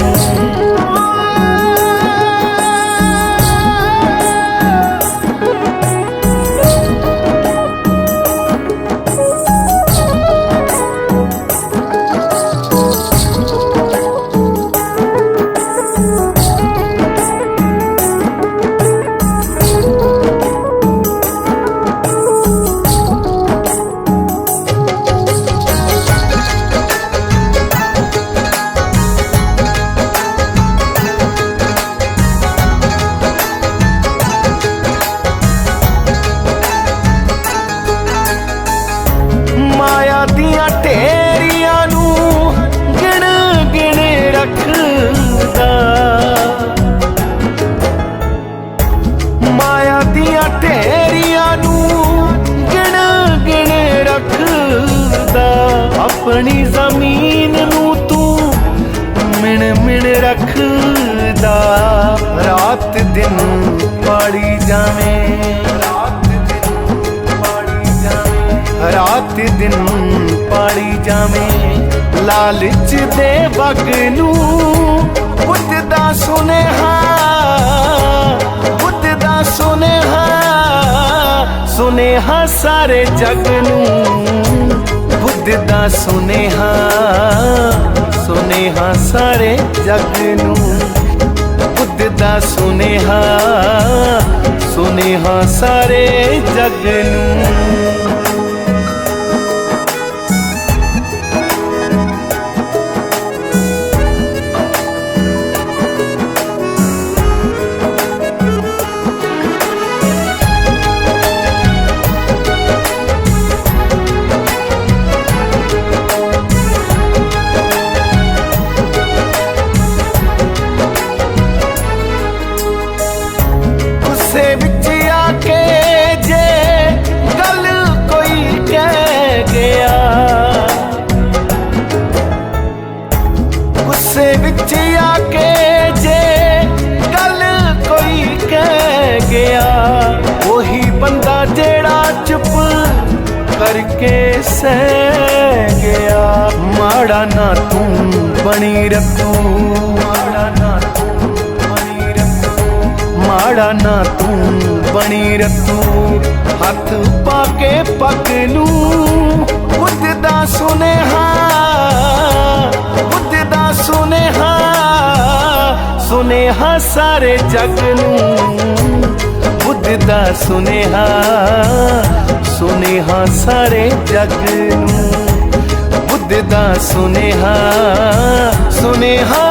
माया दियां ढेरियां नूं गिण गिण रखदा, माया दियां ढेरियां नूं गिण गिण रखदा। अपनी जमीन नूं तू मिण मिण रखदा। रात दिन पाड़ी जावें, रात दिन पाड़ी जावें। लालच दे वग नूं बुद्ध दा सुनेहा, बुद्ध दा सुनेहा, सुनेहा सारे जग नूं। बुद्ध दा सुनेहा, सुनेहा सारे जग नूं। बुद्ध दा सुनेहा, सुनेहा सारे जग नूं। गुस्से विच आके जे गल कोई कह गया, गुस्से विच आके जे गल कोई कह गया। वही बंदा जेड़ा चुप करके सह गया। माड़ा ना तू बनी रखू, माड़ा ना तू बनी रखू, माड़ा ना तू बनी रखू। हथ पाके पग नूं बुद्ध दा सुनेहा, बुद्ध दा सुनेहा, सुनेहा सारे जग नूं। बुद्ध दा सुनेहा, सुनेहा सारे जग नूं। बुद्ध दा सुनेहा, सुनेहा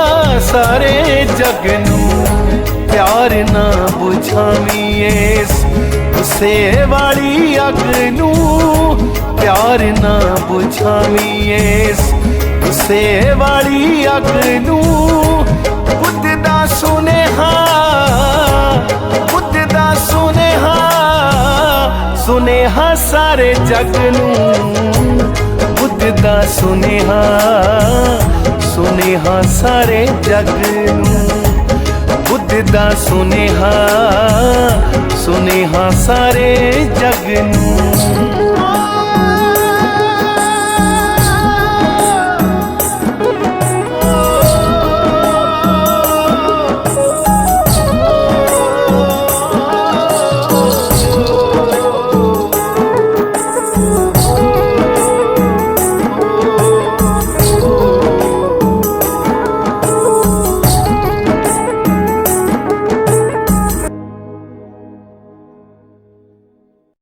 सारे जग नूं। प्यार ना बुझावी इस गुस्से वाली अग नूं। प्यार ना बुझावी इस गुस्से वाली अग नूं। बुद्ध दा सुनेहा, बुद्ध दा सुनेहा, सुनेहा सारे जग नूं। बुद्ध दा सुनेहा, सुनेहा सारे जग नूं। बुद्ध दा सुनेहा, सुनेहा सारे जग नूं।